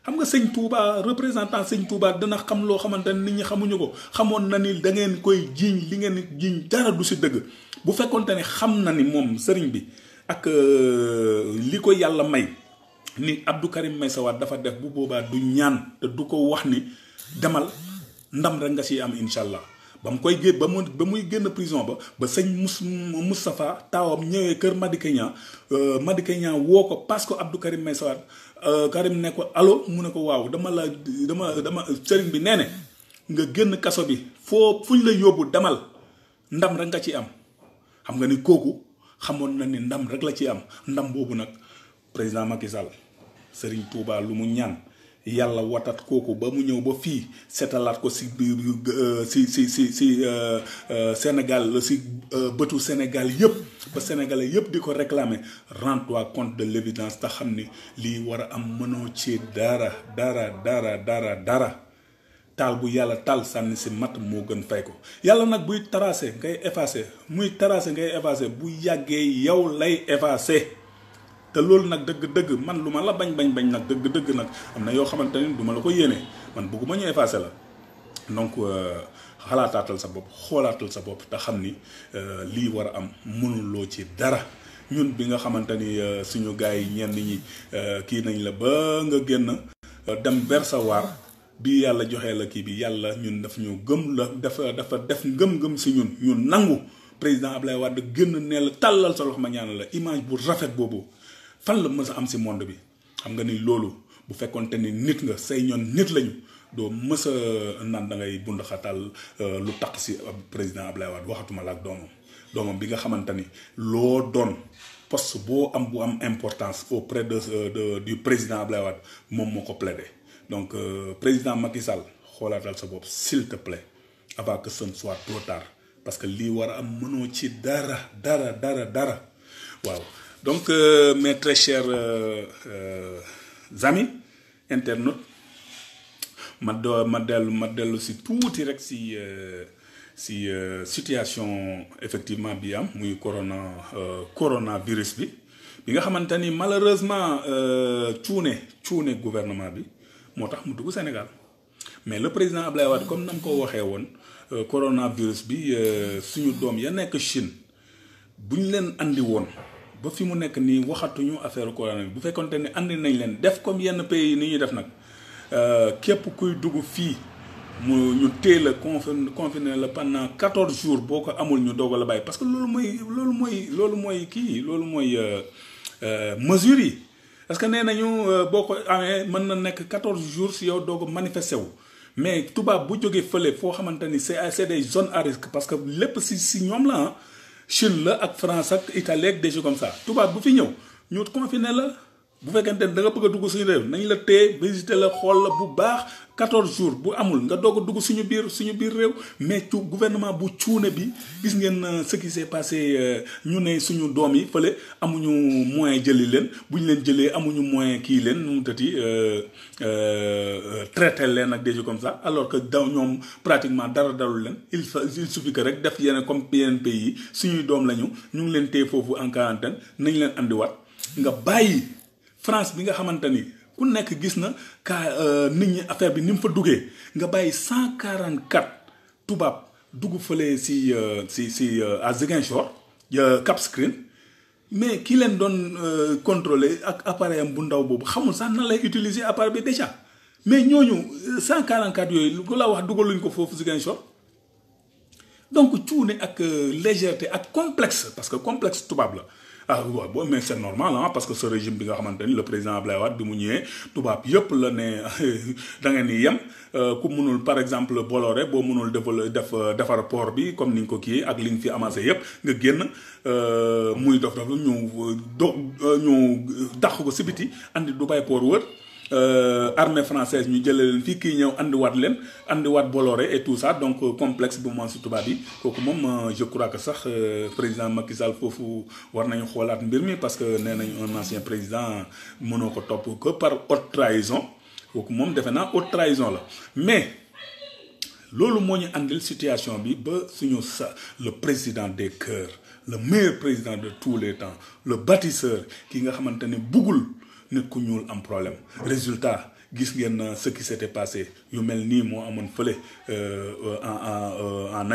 xam nga sëñ Touba représentant sëñ Touba dana xam loo xamante ne nit ñi xamuñu ko xamoon na ni da ngeen koy jiiñ li ngeen jiiñ dara du si dëgg bu fekkonte ne xam na ni moom sëriñ bi ak li ko yàlla may ni Abdou Karim Meïssa Wade dafa def bu boobaa du ñaan te du ko wax ni demal ndam rek nga si am incha allah. ba mu koy génn ba muy génn prison ba sëñ Moustapha taawam ñëwee kër Madické Niang woo ko parce que Abdou Karim Meïssa Wade Karim ne ko allo mu ne ko waaw dama sëriñ bi nee ne nga génn kaso bi fuñ la yóbbu demal ndam rek nga ci am xam nga ni kooku xamoon na ni ndam rek la ci am ndam boobu nag président Macky Sall Serigne Touba lu mu ñaan yàlla watat kooku ba mu ñëw ba fii setalaat ko si biir si Sénégal si bëtu Sénégal yëpp ba sénégalais yëpp di ko réclamer rends-toi compte de l'évidence te xam ni lii war a am mënoo ci dara taal bu yàlla taal sànni si matt moo gën fay ko yàlla nag buy tracé ngay effacé bu yàggee yow lay effacé te loolu nag dëgg-dëgg man lu ma la bañ nag dëgg-dëgg nag am na yoo xamante ni du ma la ko yéene man bëgguma ñu effacé la donc xalaataatal sa bopp xoolaatal sa bopp te xam ni lii war a am mënuloo ci dara ñun bi nga xamante ni suñu gars yi ñenn ñi kii nañ la ba nga génn dem bersawaar bi yàlla joxee la kii bi yàlla ñun daf ñu gëm la dafa def ngëm-ngëm si ñun nangu président Ablaye Wade génn ne la tàllal sa loxo ma ñaan la image bu rafet boobu fan la mës a am si monde bi xam nga ni loolu bu fekkonte ni nit nga say ñoon nit lañu doo mës a naan da ngay bundaxatal lu taq si président Ablaye Wade waxatuma la ak doomam bi nga xamante ni loo doon poste boo am bu am importance auprès du président Ablaye Wade moom moo ko plaidé donc président Macky Sall xoolaatal sa bopp s'il te plaît avant que ce ne soit trop tard parce que lii war a am mënoo ci dara waaw. Donc, mes très chers amis internautes, ma dellu si tuuti rek si situation effectivement bi am muy coronavirus bi nga xamante ni malheureusement cuune gouvernement bi moo tax mu dugg Sénégal mais le président Ablaye Wade comme nam ko waxee woon coronavirus bi suñu doom ya nekk Chine buñ leen andi woon ba fi mu nekk nii waxatuñu affaire corona bi bu fekkonte ne andi nañ leen def comme yenn pays yi ni ñuy def nag képp kuy dugg fii ñu téye la confiné la pendant 14 jours boo ko amul ñu doog la bàyyi parce que loolu mooy mesures yi parce que nee nañu boo ko amee mën na nekk 14 jours si yow doog a manifesté wu mais tubaab bu jógee fële foo xamante ni c'est des zones à risque parce que lépp si ñoom la Chine la ak France ak Italie ak des choses comme ça tubaab bu fi ñëw ñu confiné la bu fekkente ne da nga bëgg a dugg suñu réew nañ la téye visiter la xool la bu baax 14 jours bu amul nga doog a dugg suñu biir réew mais ci gouvernement bu cuune bi gis ngeen ce qui s'est passé ñu ne suñu doom yi fële amuñu moyen jëli leen bu ñu leen jëlee amuñu moyen kii leen nu mu tëti traité leen ak des choses comme ça alors que daw ñoom pratiquement dara dalul leen il suffit que rek def yeneen comme yeneen pays yi suñuy doom lañu ñu ngi leen téye foofu en quarantaine nañ leen andiwaat nga bàyyi France bi nga xamante ni ku nekk gis na nit ñi affaire bi ni mu fa duggee nga bàyyi 144 tubaab dugg fële si à Ziguinchor Cap Skirring mais ki leen doon contrôler ak appareil am bu ndaw boobu xamul sax nan lay utiliser appareil bi déjà mais ñooñu 144 yooyu ku la wax dugaluñ ko foofu Ziguinchor donc cuune ak légèreté ak complexe parce que complexe tubaab la ah waaw bon mais c'est normal hein, parce que ce régime bi nga xamante ni le président Ablaye Wade bi mu ñëwee tubaab yëpp la ne da ngeen ni yem ku mënul par exemple Bolloré boo mënul defar port bi comme ni nga ko kii ak li nga fi amassé yëpp nga génn muy dof ñu dàq ko si biti andi Dubai port wër armée française ñu jëlee leen fii kii ñëw andiwaat Bolloré et tout ça donc complexe bu mu am si tubaab yi kooku moom je crois que sax président Macky Sall foofu war nañu xoolaat mbir mi parce que nee nañ un ancien président mënoo ko topp que par haute trahison kooku moom defe naa haute trahison la mais loolu moo ñu andil situation bi ba suñu le président des cœurs le meilleur président de tous les temps le bâtisseur ki nga xamante ne buggul nit ku ñuul am problème résultat gis ngeen ce qui s'était passé yu mel nii moo amoon fële en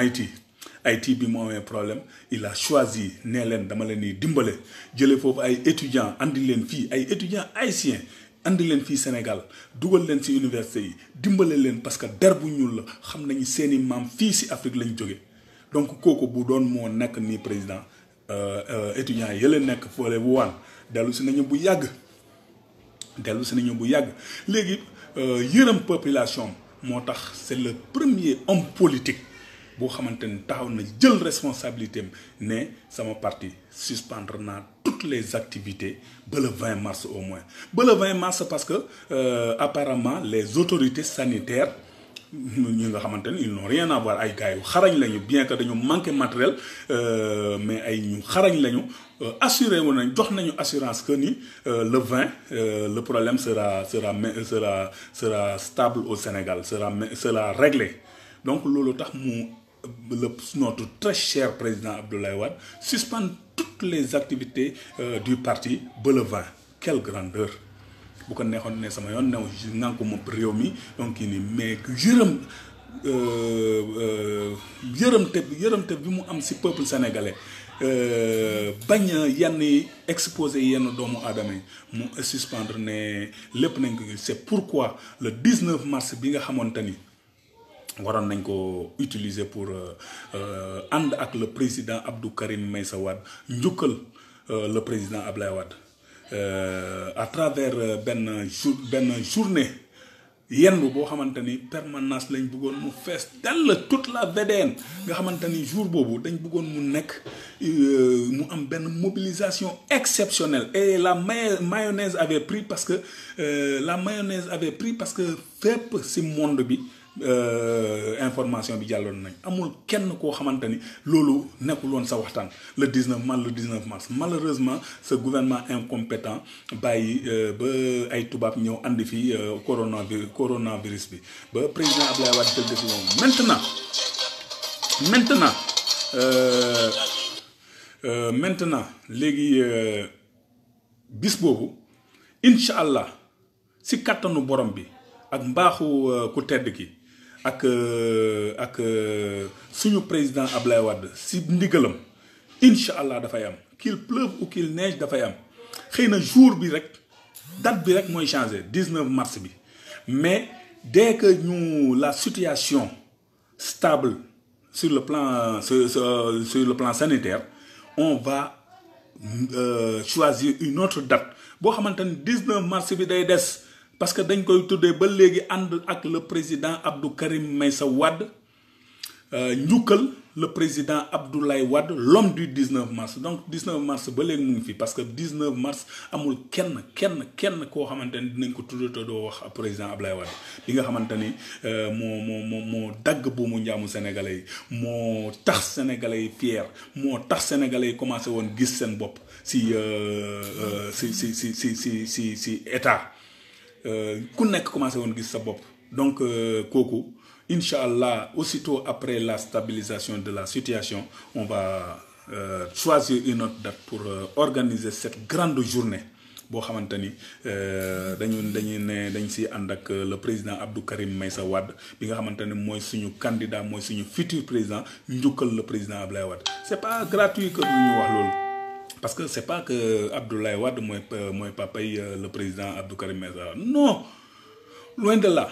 Haïti bi mu amee problème il a choisi nee leen dama leen di dimbale jëlee foofu ay étudiants andi leen fii ay étudiants haïtiens andi leen fii Sénégal dugal leen ci université yi dimbale leen parce que der bu ñuul la xam nañu seeni maam fii ci Afrique lañ jóge donc kooku bu doon moo nekk nii président étudiants yële nekk fële bu waan dellu si nañu bu yàgg léegi yërëm population moo tax c'est le premier homme politique boo xamante ni taxaw na jël responsabilité am ne sama parti suspendre naa toutes les activités ba le 20 mars au moins ba le 20 mars parce que apparemment les autorités sanitaires ñi nga xamante ni ils n'ont rien à voir ay gars yu xarañ lañu bien que dañu manqué matériel mais ay ñu xarañ lañu assuré wu nañ jox nañu assurance que ni le 20 le problème sera stable au Sénégal sera réglé donc loolu tax notre très cher président Abdoulaye Wade suspend toutes les activités du parti ba le 20 quelle grandeur bu ko neexoon ne sama yoon new ngan ko moom réew mi donc ni mais yërëmte bi mu am ci peuple sénégalais bañ yenn exposé yenn doomu aadama yi mu suspendre ne lépp nañ ko c'est pourquoi le 19 mars bi nga xamante ni waroon nañ ko utiliser pour ànd ak le président Abdou Karim Meïssa Wade njukkal le président Ablaye Wade à travers benn journée yenn boo xamante ni permanence lañ bëggoon mu fees dell toute la VDN nga xamante ni jour boobu dañ bëggoon mu nekk mu am benn mobilisation exceptionnelle et la mayonnaise avait pris parce que fépp ci monde bi information bi jàlloon nañ amul kenn koo xamante ni loolu nekkul woon sa waxtaan le 19 mars malheureusement ce gouvernement incompétent bàyyi ba ay tubaab ñëw andi fi coronavirus bi ba président Abdoulaye Wade jël décision maintenant léegi bis boobu incha allah si kattanu borom bi ak mbaaxu ku tedd ki ak suñu président Ablaye Wade si ndigalam incha allah dafay am qu'il pleuve ou qu'il neige dafay am xëy na jour bi rek date bi rek mooy changé 19 mars bi mais dès que la situation stable sur le plan sanitaire on va choisir une autre date boo xamante ni 19 mars bi day des. parce que dañ koy tuddee ba léegi ànd ak le président Abdou Karim Meïssa Wade njukkal le président Abdoulaye Wade l'homme du 19 mars donc 19 mars ba léegi mu ngi fi parce que 19 mars amul kenn koo xamante ni dinañ ko tuddee te doo wax président Abdoulaye Wade bi nga xamante ni moo dagg buumu njaamu sénégalais yi moo tax sénégalais yi fier moo tax sénégalais yi commencé woon gis seen bopp si état. ku nekk commencé woon gis sa bopp donc kooku incha allah aussitôt après la stabilisation de la situation on va choisir une autre date pour organiser cette grande journée boo xamante ni dañ si ànd ak le président Abdou Karim Meïssa Wade bi nga xamante ne mooy suñu candidat mooy suñu futur président njukkal le président Ablaye Wade c'est pas gratuit que ñu wax loolu parce que c'est pas que Abdoulaye Wade mooy papay le président Abdou Karim Meïssa Wade non loin de là.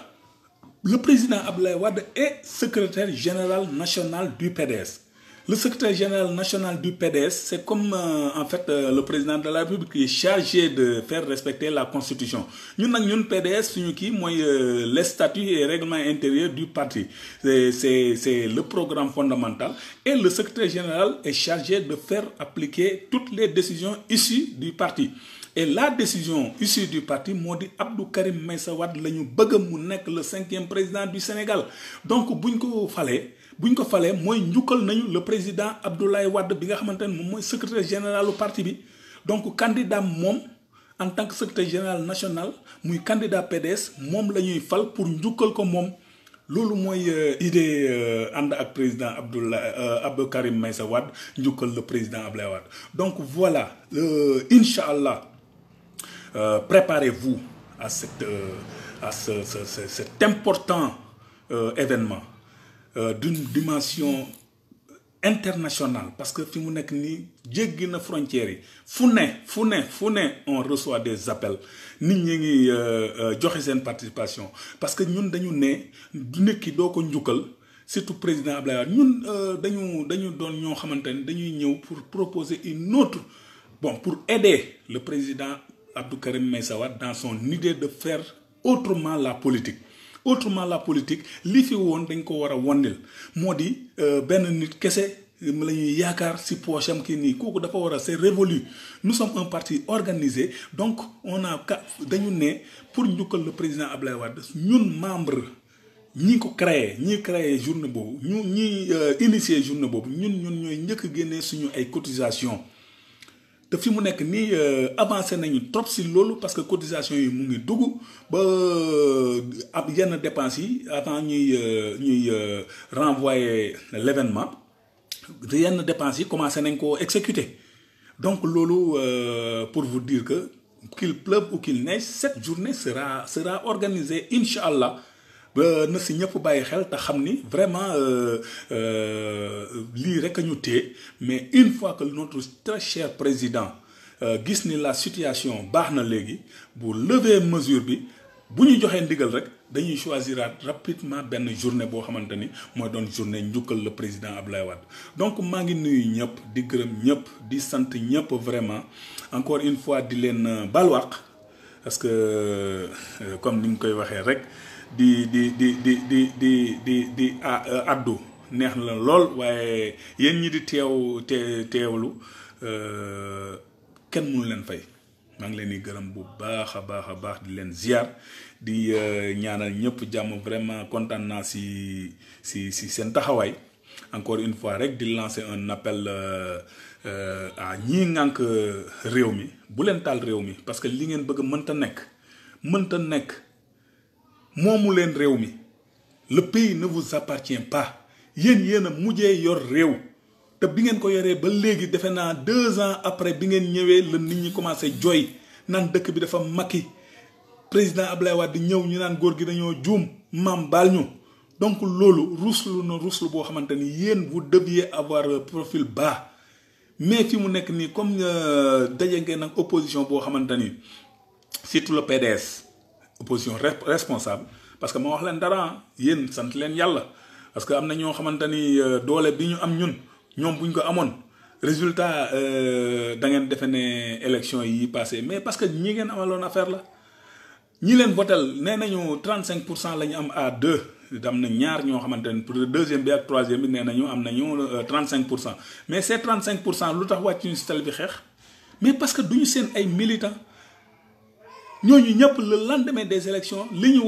Le président Abdoulaye Wade est secrétaire général national du PDS. Le secrétaire général national du PDS, c'est comme en fait le président de la République qui est chargé de faire respecter la Constitution. Nous PDS, les statuts et règlements intérieurs du parti. C'est le programme fondamental. Et le secrétaire général est chargé de faire appliquer toutes les décisions issues du parti. Et la décision issue du parti moo di Abdou Karim Meïssa Wade la ñu bëgg mu nekk le 5e président du Sénégal donc buñ ko falee mooy njukkal nañu le président Abdoulaye Wade bi nga xamante ne moom mooy secrétaire général du parti bi donc candidat moom en tant que secrétaire général national muy candidat PDS moom la ñuy fal pour njukkal ko moom loolu mooy idée ànd ak président Abdou Karim Meïssa Wade njukkal le président Abdoulaye Wade donc voilà Inch'Allah. Préparez-vous à cet important événement d'une dimension internationale parce que fi mu nekk nii jéggi na frontières yi fu ne on reçoit des appels nit ñi ngi joxe seen participation parce que ñun dañu ne nit ki doo ko njukkal surtout président Abdoulaye Wade ñun dañu doon ñoo xamante ne dañuy ñëw pour proposer une autre pour aider le président Abdou Karim Meïssa Wade dans son idée de faire autrement la politique. Autrement la politique, li fi woon dañ ko war a wonnil moo di benn nit kese la ñuy yaakaar si poche am kii nii kooku dafa war a c'est révolu. Nous sommes un parti organisé donc on a dañu ne pour njukkal le président Abdoulaye Wade ñun membre ñi créé journée boobu ñi initier journée boobu ñun ñooy njëkk a génnee suñu ay cotisation te fi mu nekk nii avancé nañu trop si loolu parce que cotisation yi mu ngi dugg ba ab yenn dépenses yi avant ñuy renvoyer l'événement yenn dépenses yi commencé nañ ko exécuter donc loolu pour vous dire que qu'il pleuve ou qu'il neige cette journée sera organisée Inch'Allah ba na si ñëpp bàyyi xel te xam ni vraiment lii rek a ñu téye mais une fois que notre très cher président gis ni la situation baax na léegi bu lever mesure bi bu ñu joxee ndigal rek dañuy choisir rapidement benn journée boo xamante ni mooy doon journée njukkal le président Abdoulaye Wade donc maa ngi nuyu ñëpp di gërëm ñëpp di sant ñëpp vraiment encore une fois di leen balwaq parce que comme ni nga koy waxee rek di addu neex na la lool waaye yéen ñi di teewlu kenn mënu leen fay maa ngi leen di gërëm bu baax a baax di leen ziar di ñaanal ñëpp jàmm vraiment kontaan naa si seen taxawaay encore une fois rek di lancer un appel à ñii ngànk réew mi bu leen taal réew mi parce que li ngeen bëgg mënta nekk moomu leen réew mi le pays ne vous appartient pas yéen a mujjee yor réew te bi ngeen ko yoree ba léegi defe naa 2 ans après bi ngeen ñëwee la nit ñi commencé jooy naan dëkk bi dafa makki président Abdoulaye Wade di ñëw ñu naan góor gi dañoo juum maam baal ñu donc loolu ruslu boo xamante ni yéen vous deviez avoir un profil bas mais fi mu nekk nii comme daje ngeen nag opposition boo xamante ni surtout le PDS opposition responsable parce que ma wax leen dara yéen sant leen yàlla parce que am na ñoo xamante ni doole bi ñu am ñoom buñ ko amoon résultat da ngeen defe ne élection yi passé mais parce que ñi ngeen amaloon affaire la ñi leen votel nee nañu 35% la ñu am à 2 am na ñaar ñoo xamante ne pour le deuxième bi ak troisième bi nee nañu am nañu 35% mais ces 35% lu tax wàcc ñu si tali bi xeex mais parce que duñu seen ay militants ñooñu ñëpp le lendemain des élections li ñu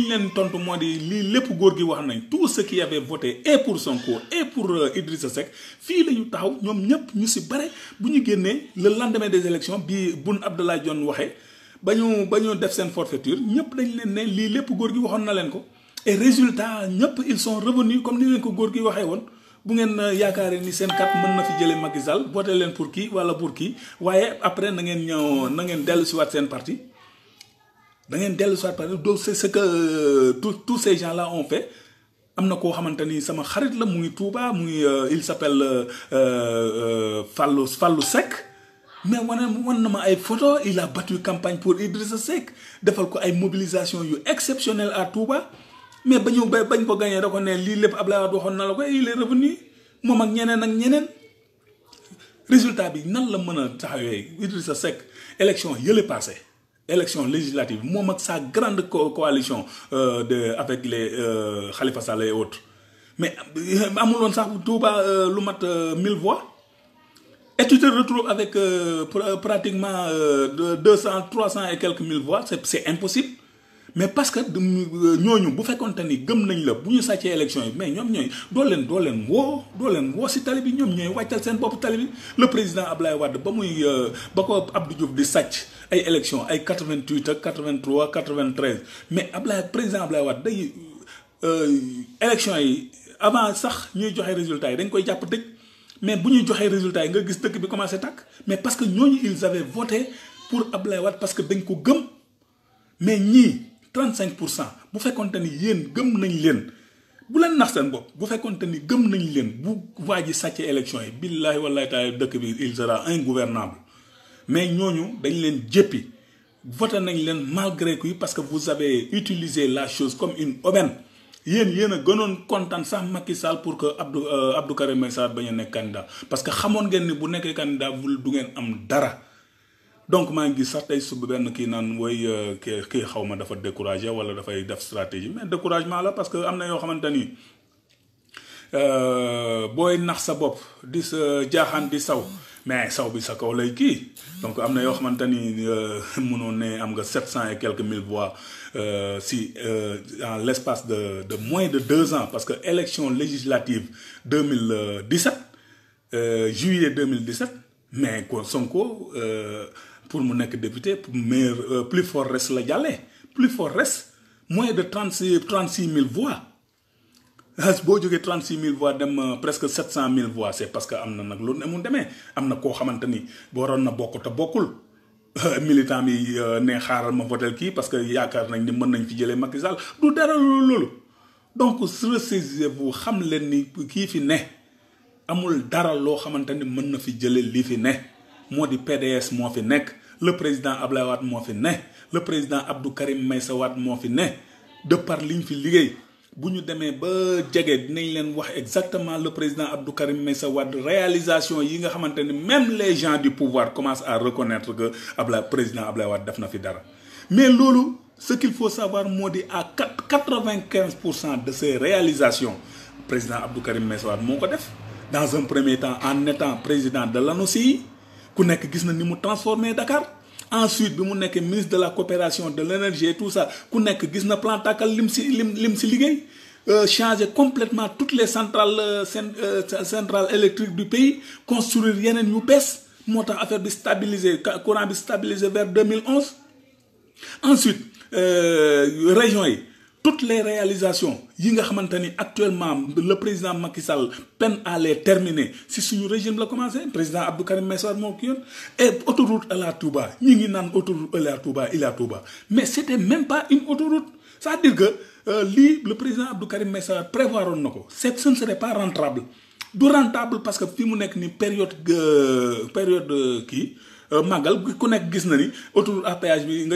leen tontu moo di lii lépp góor gi wax nañ tout ce qui avait voté et pour Sonko et pour Idrissa Seck fii la ñu taxaw ñoom ñëpp ñu si bare bu ñu génnee le lendemain des élections bi Boun Abdallah Dionne waxee ba ñu def seen forfaiture ñëpp dañ leen ne lii lépp góor gi waxoon na leen ko et résultat ñëpp ils sont revenus comme ni leen ko góor gi waxee woon bu ngeen yaakaaree ni seen kat mën na fi jëlee Macky Sall voté leen pour kii wala pour kii waaye après na ngeen dellu si waat seen parti da ngeen dellu soit par exemple c'est ce que tous ces gens là ont fait am na koo xamante ni sama xarit la mu ngi Touba mu ngi il s'appelle Fallou Seck mais wan na ma ay photo il a battu campagne pour Idrissa Seck defal ko ay mobilisation yu exceptionnelle à Touba mais bañ ko gagné da ko ne lii lépp Ablaye Wade waxoon na la ko il est revenu moom ak ñeneen résultat bi nan la mën a taxawee Idrissa Seck élection yële passé élection législative moom ak sa grande coalition avec les Khalifa Sall et autres mais amuloon sax Touba lu mat 1000 voix et tu te retrouves avec pratiquement 200 300 et quelques mille voix c'est impossible mais parce que ñooñu bu fekkonte ni gëm nañ la bu ñu sàccee élection yi mais ñoom ñooy doo leen woo si tali bi ñoom ñooy wàccal seen bopp tali bi le président Ablaye Wade ba ko Abdou Diouf di sàcc ay élection ay 88 ak 83 93 mais président Ablaye Wade day élection yi avant sax ñuy joxe résultats yi dañ koy jàpp tëj mais bu ñuy joxee résultats yi nga gis dëkk bi commencé tàkk mais parce que ñooñu ils avaient voté pour Ablaye Wade parce que dañ ko gëm mais ñii 35% bu fekkonte ni yéen gëm nañ leen bu leen nax seen bopp bu fekkonte ni gëm nañ leen bu waa ji sàccee élection yi billahi wallahi taala dëkk bi il sera ingouvernable mais ñooñu dañ leen jéppi voté nañ leen malgré que parce que vous avez utilisé la chose comme une aubaine yéen a gënoon kontaan sax Macky Sall pour que Abdou Karim Meïssa Wade bañ a nekk candidat parce que xamoon ngeen ni bu nekkee candidat du ngeen am dara donc maa ngi gis sax tey suba benn kii naan woy kii xaw ma dafa découragé wala dafay def stratégie mais découragement la parce que am na yoo xamante ni booy nax sa bopp di sa jaaxaan di saw mais saw bi sa kaw lay kii donc am na yoo xamante ni mënoon ne am nga 700 et quelques mille voix en l'espace de moins de 2 ans parce que élection législative 2017 juillet 2017 mais Sonko pour mu nekk député meilleur plus fort reste la jàllee plus fort reste moins de 36 000 voix boo jógee 36 000 voix dem presque 700 000 voix c'est parce que am na nag lu ne mu demee am na koo xamante ni waroon na bokk te bokkul militant bi ne xaaral ma votel kii parce que yaakaar nañ ni mën nañ fi jëlee Macky Sall du dara loolu donc ressaisissez-vous xam leen ni kii fi ne amul dara loo xamante ni mën na fi jëlee lii fi ne moo di PDS moo fi nekk le président Ablaye Wade moo fi ne le président Abdou Karim Meïssa Wade moo fi ne de par liñ fi liggéey bu ñu demee ba jege dinañ leen wax exactement le président Abdou Karim Meïssa Wade réalisation yi nga xamante ni même les gens du pouvoir commencent à reconnaître que président Ablaye Wade def na fi dara mais loolu ce qu'il faut savoir moo di à 95% de ces réalisations président Abdou Karim Meïssa Wade moo ko def dans un premier temps en étant président de l'ANOCI ku nekk gis na ni mu transformé Dakar ensuite bi mu nekkee ministre de la coopération de l'énergie et tout ça ku nekk gis na plan Takkal lim si liggéey changer complètement toutes les centrales électriques du pays construire yeneen yu bees moo tax affaire bi stabiliser courant bi stabiliser vers 2011 ensuite région yi toutes les réalisations yi nga xamante ni actuellement le président Macky Sall peine à les terminer si suñu régime la commencé président Abdou Karim Meïssa Wade moo ki yoon et autoroute Ila Touba ñi ngi naan autoroute Ila Touba mais c'était même pas une autoroute c'est-à-dire que lii le président Abdou Karim Meïssa Wade prévoiroon na ko ce ne serait pas rentable du rentable parce que fi mu nekk ni période kii màggal ku nekk gis na ni autoroute à péage bi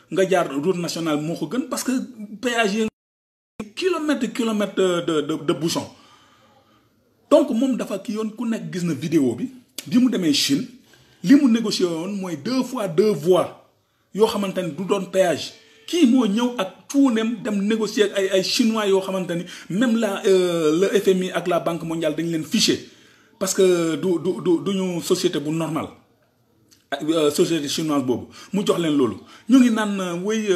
nga jaar route nationale moo ko gën parce que péage yi kilomètre de bouchon donc moom dafa ki yoon ku nekk gis na vidéo bi mu demee Chine li mu négocié woon mooy 2 fois 2 voies yoo xamante ni du doon péage kii moo ñëw ak tuuneem dem négocier ak ay chinois yoo xamante ni même le FMI ak la Banque mondiale dañ leen fiché parce que du ñu société bu normal société chinoise boobu mu jox leen loolu ñu ngi naan wéy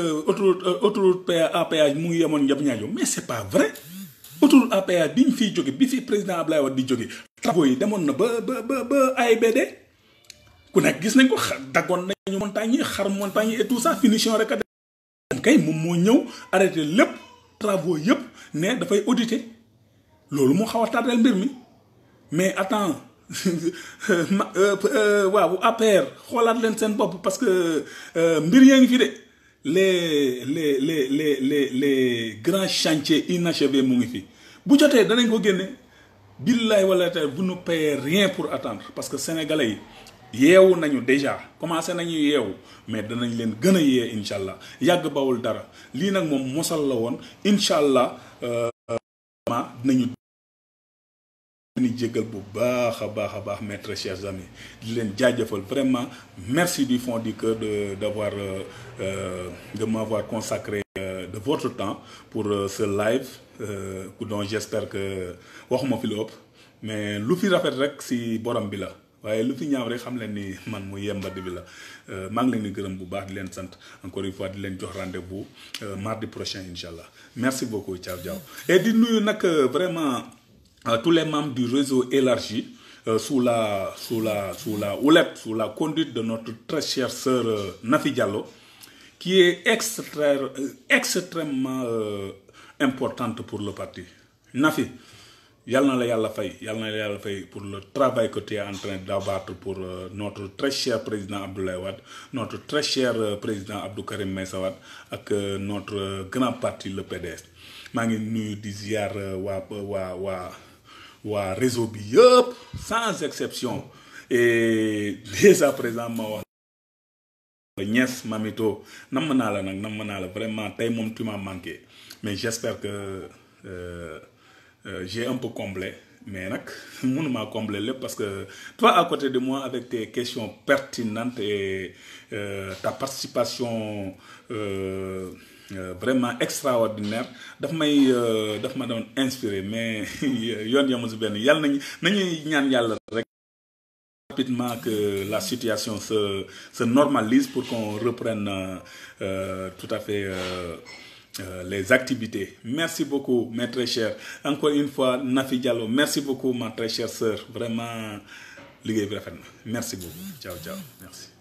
autoroute à péage mu ngi yemoon njab ñaajo mais c'est pas vrai autoroute à péage bi ñu fiy jóge bi fi président Ablaye Wade di jóge travaux yi demoon na ba AIBD ku nekk gis nañ ko daggoon nañu montagne yi xar montagne yi et tout ça finition rek a dem kay moom moo ñëw arrêté lépp travaux yëpp ne dafay auditer loolu moo xaw a tardeel mbir mi mais attends waaw APR xoolaat leen seen bopp parce que mbir yaa ngi fi de les grands chantiers inachevés mu ngi fi bu jotee danañ ko génne billahi wala tey vous ne payez rien pour attendre parce que sénégalais yi yeewu nañu déjà commencé nañu yeewu mais danañ leen gën a yee incha allah yàgg bawul dara lii nag moom mosal la woon incha allah dinañu ni jégal bu baax a baax mes très chers amis di leen jaajëfal vraiment merci du fond du cœur de m'avoir consacré de votre temps pour ce live dont j'espère que waxuma fi lu ëpp mais lu fi rafet rek si borom bi la waaye lu fi ñaaw rek xam leen ni man mu yembadi bi la maa ngi leen di gërëm bu baax di leen sant encore une fois di leen jox rendez-vous mardi prochain incha allah merci beaucoup ciao ciao et di nuyu nag vraiment tous les membres du réseau élargi sous la houlette, sous la conduite de notre très chère sœur Nafi Diallo, qui est extrêmement importante pour le parti. Nafi, yalna la yalla fay pour le travail que tu es en train d'abattre pour notre très cher président Abdoulaye Wade, notre très cher président Abdou Karim Meïssa Wade et notre grand parti le PDS. maa ngi nuyu di ziar waa réseau bi yëpp sans exception et dès à présent ma wax Niass Mamito namm naa la vraiment tey moom tu m'as manqué mais j'espère que j'ai un peu comblé mais nag mënuma combler lépp parce que toi à côté de moi avec tes questions pertinentes et ta participation vraiment extraordinaire daf ma doon inspiré mais yoon yamu si benn yàlla nañuy ñaan yàlla rek rapidement que la situation se normalise pour qu'on reprenne tout à fait les activités. Merci beaucoup mes très chers encore une fois Nafi Diallo merci beaucoup ma très chère sœur vraiment liggéey bi rafet na merci beaucoup ciao ciao merci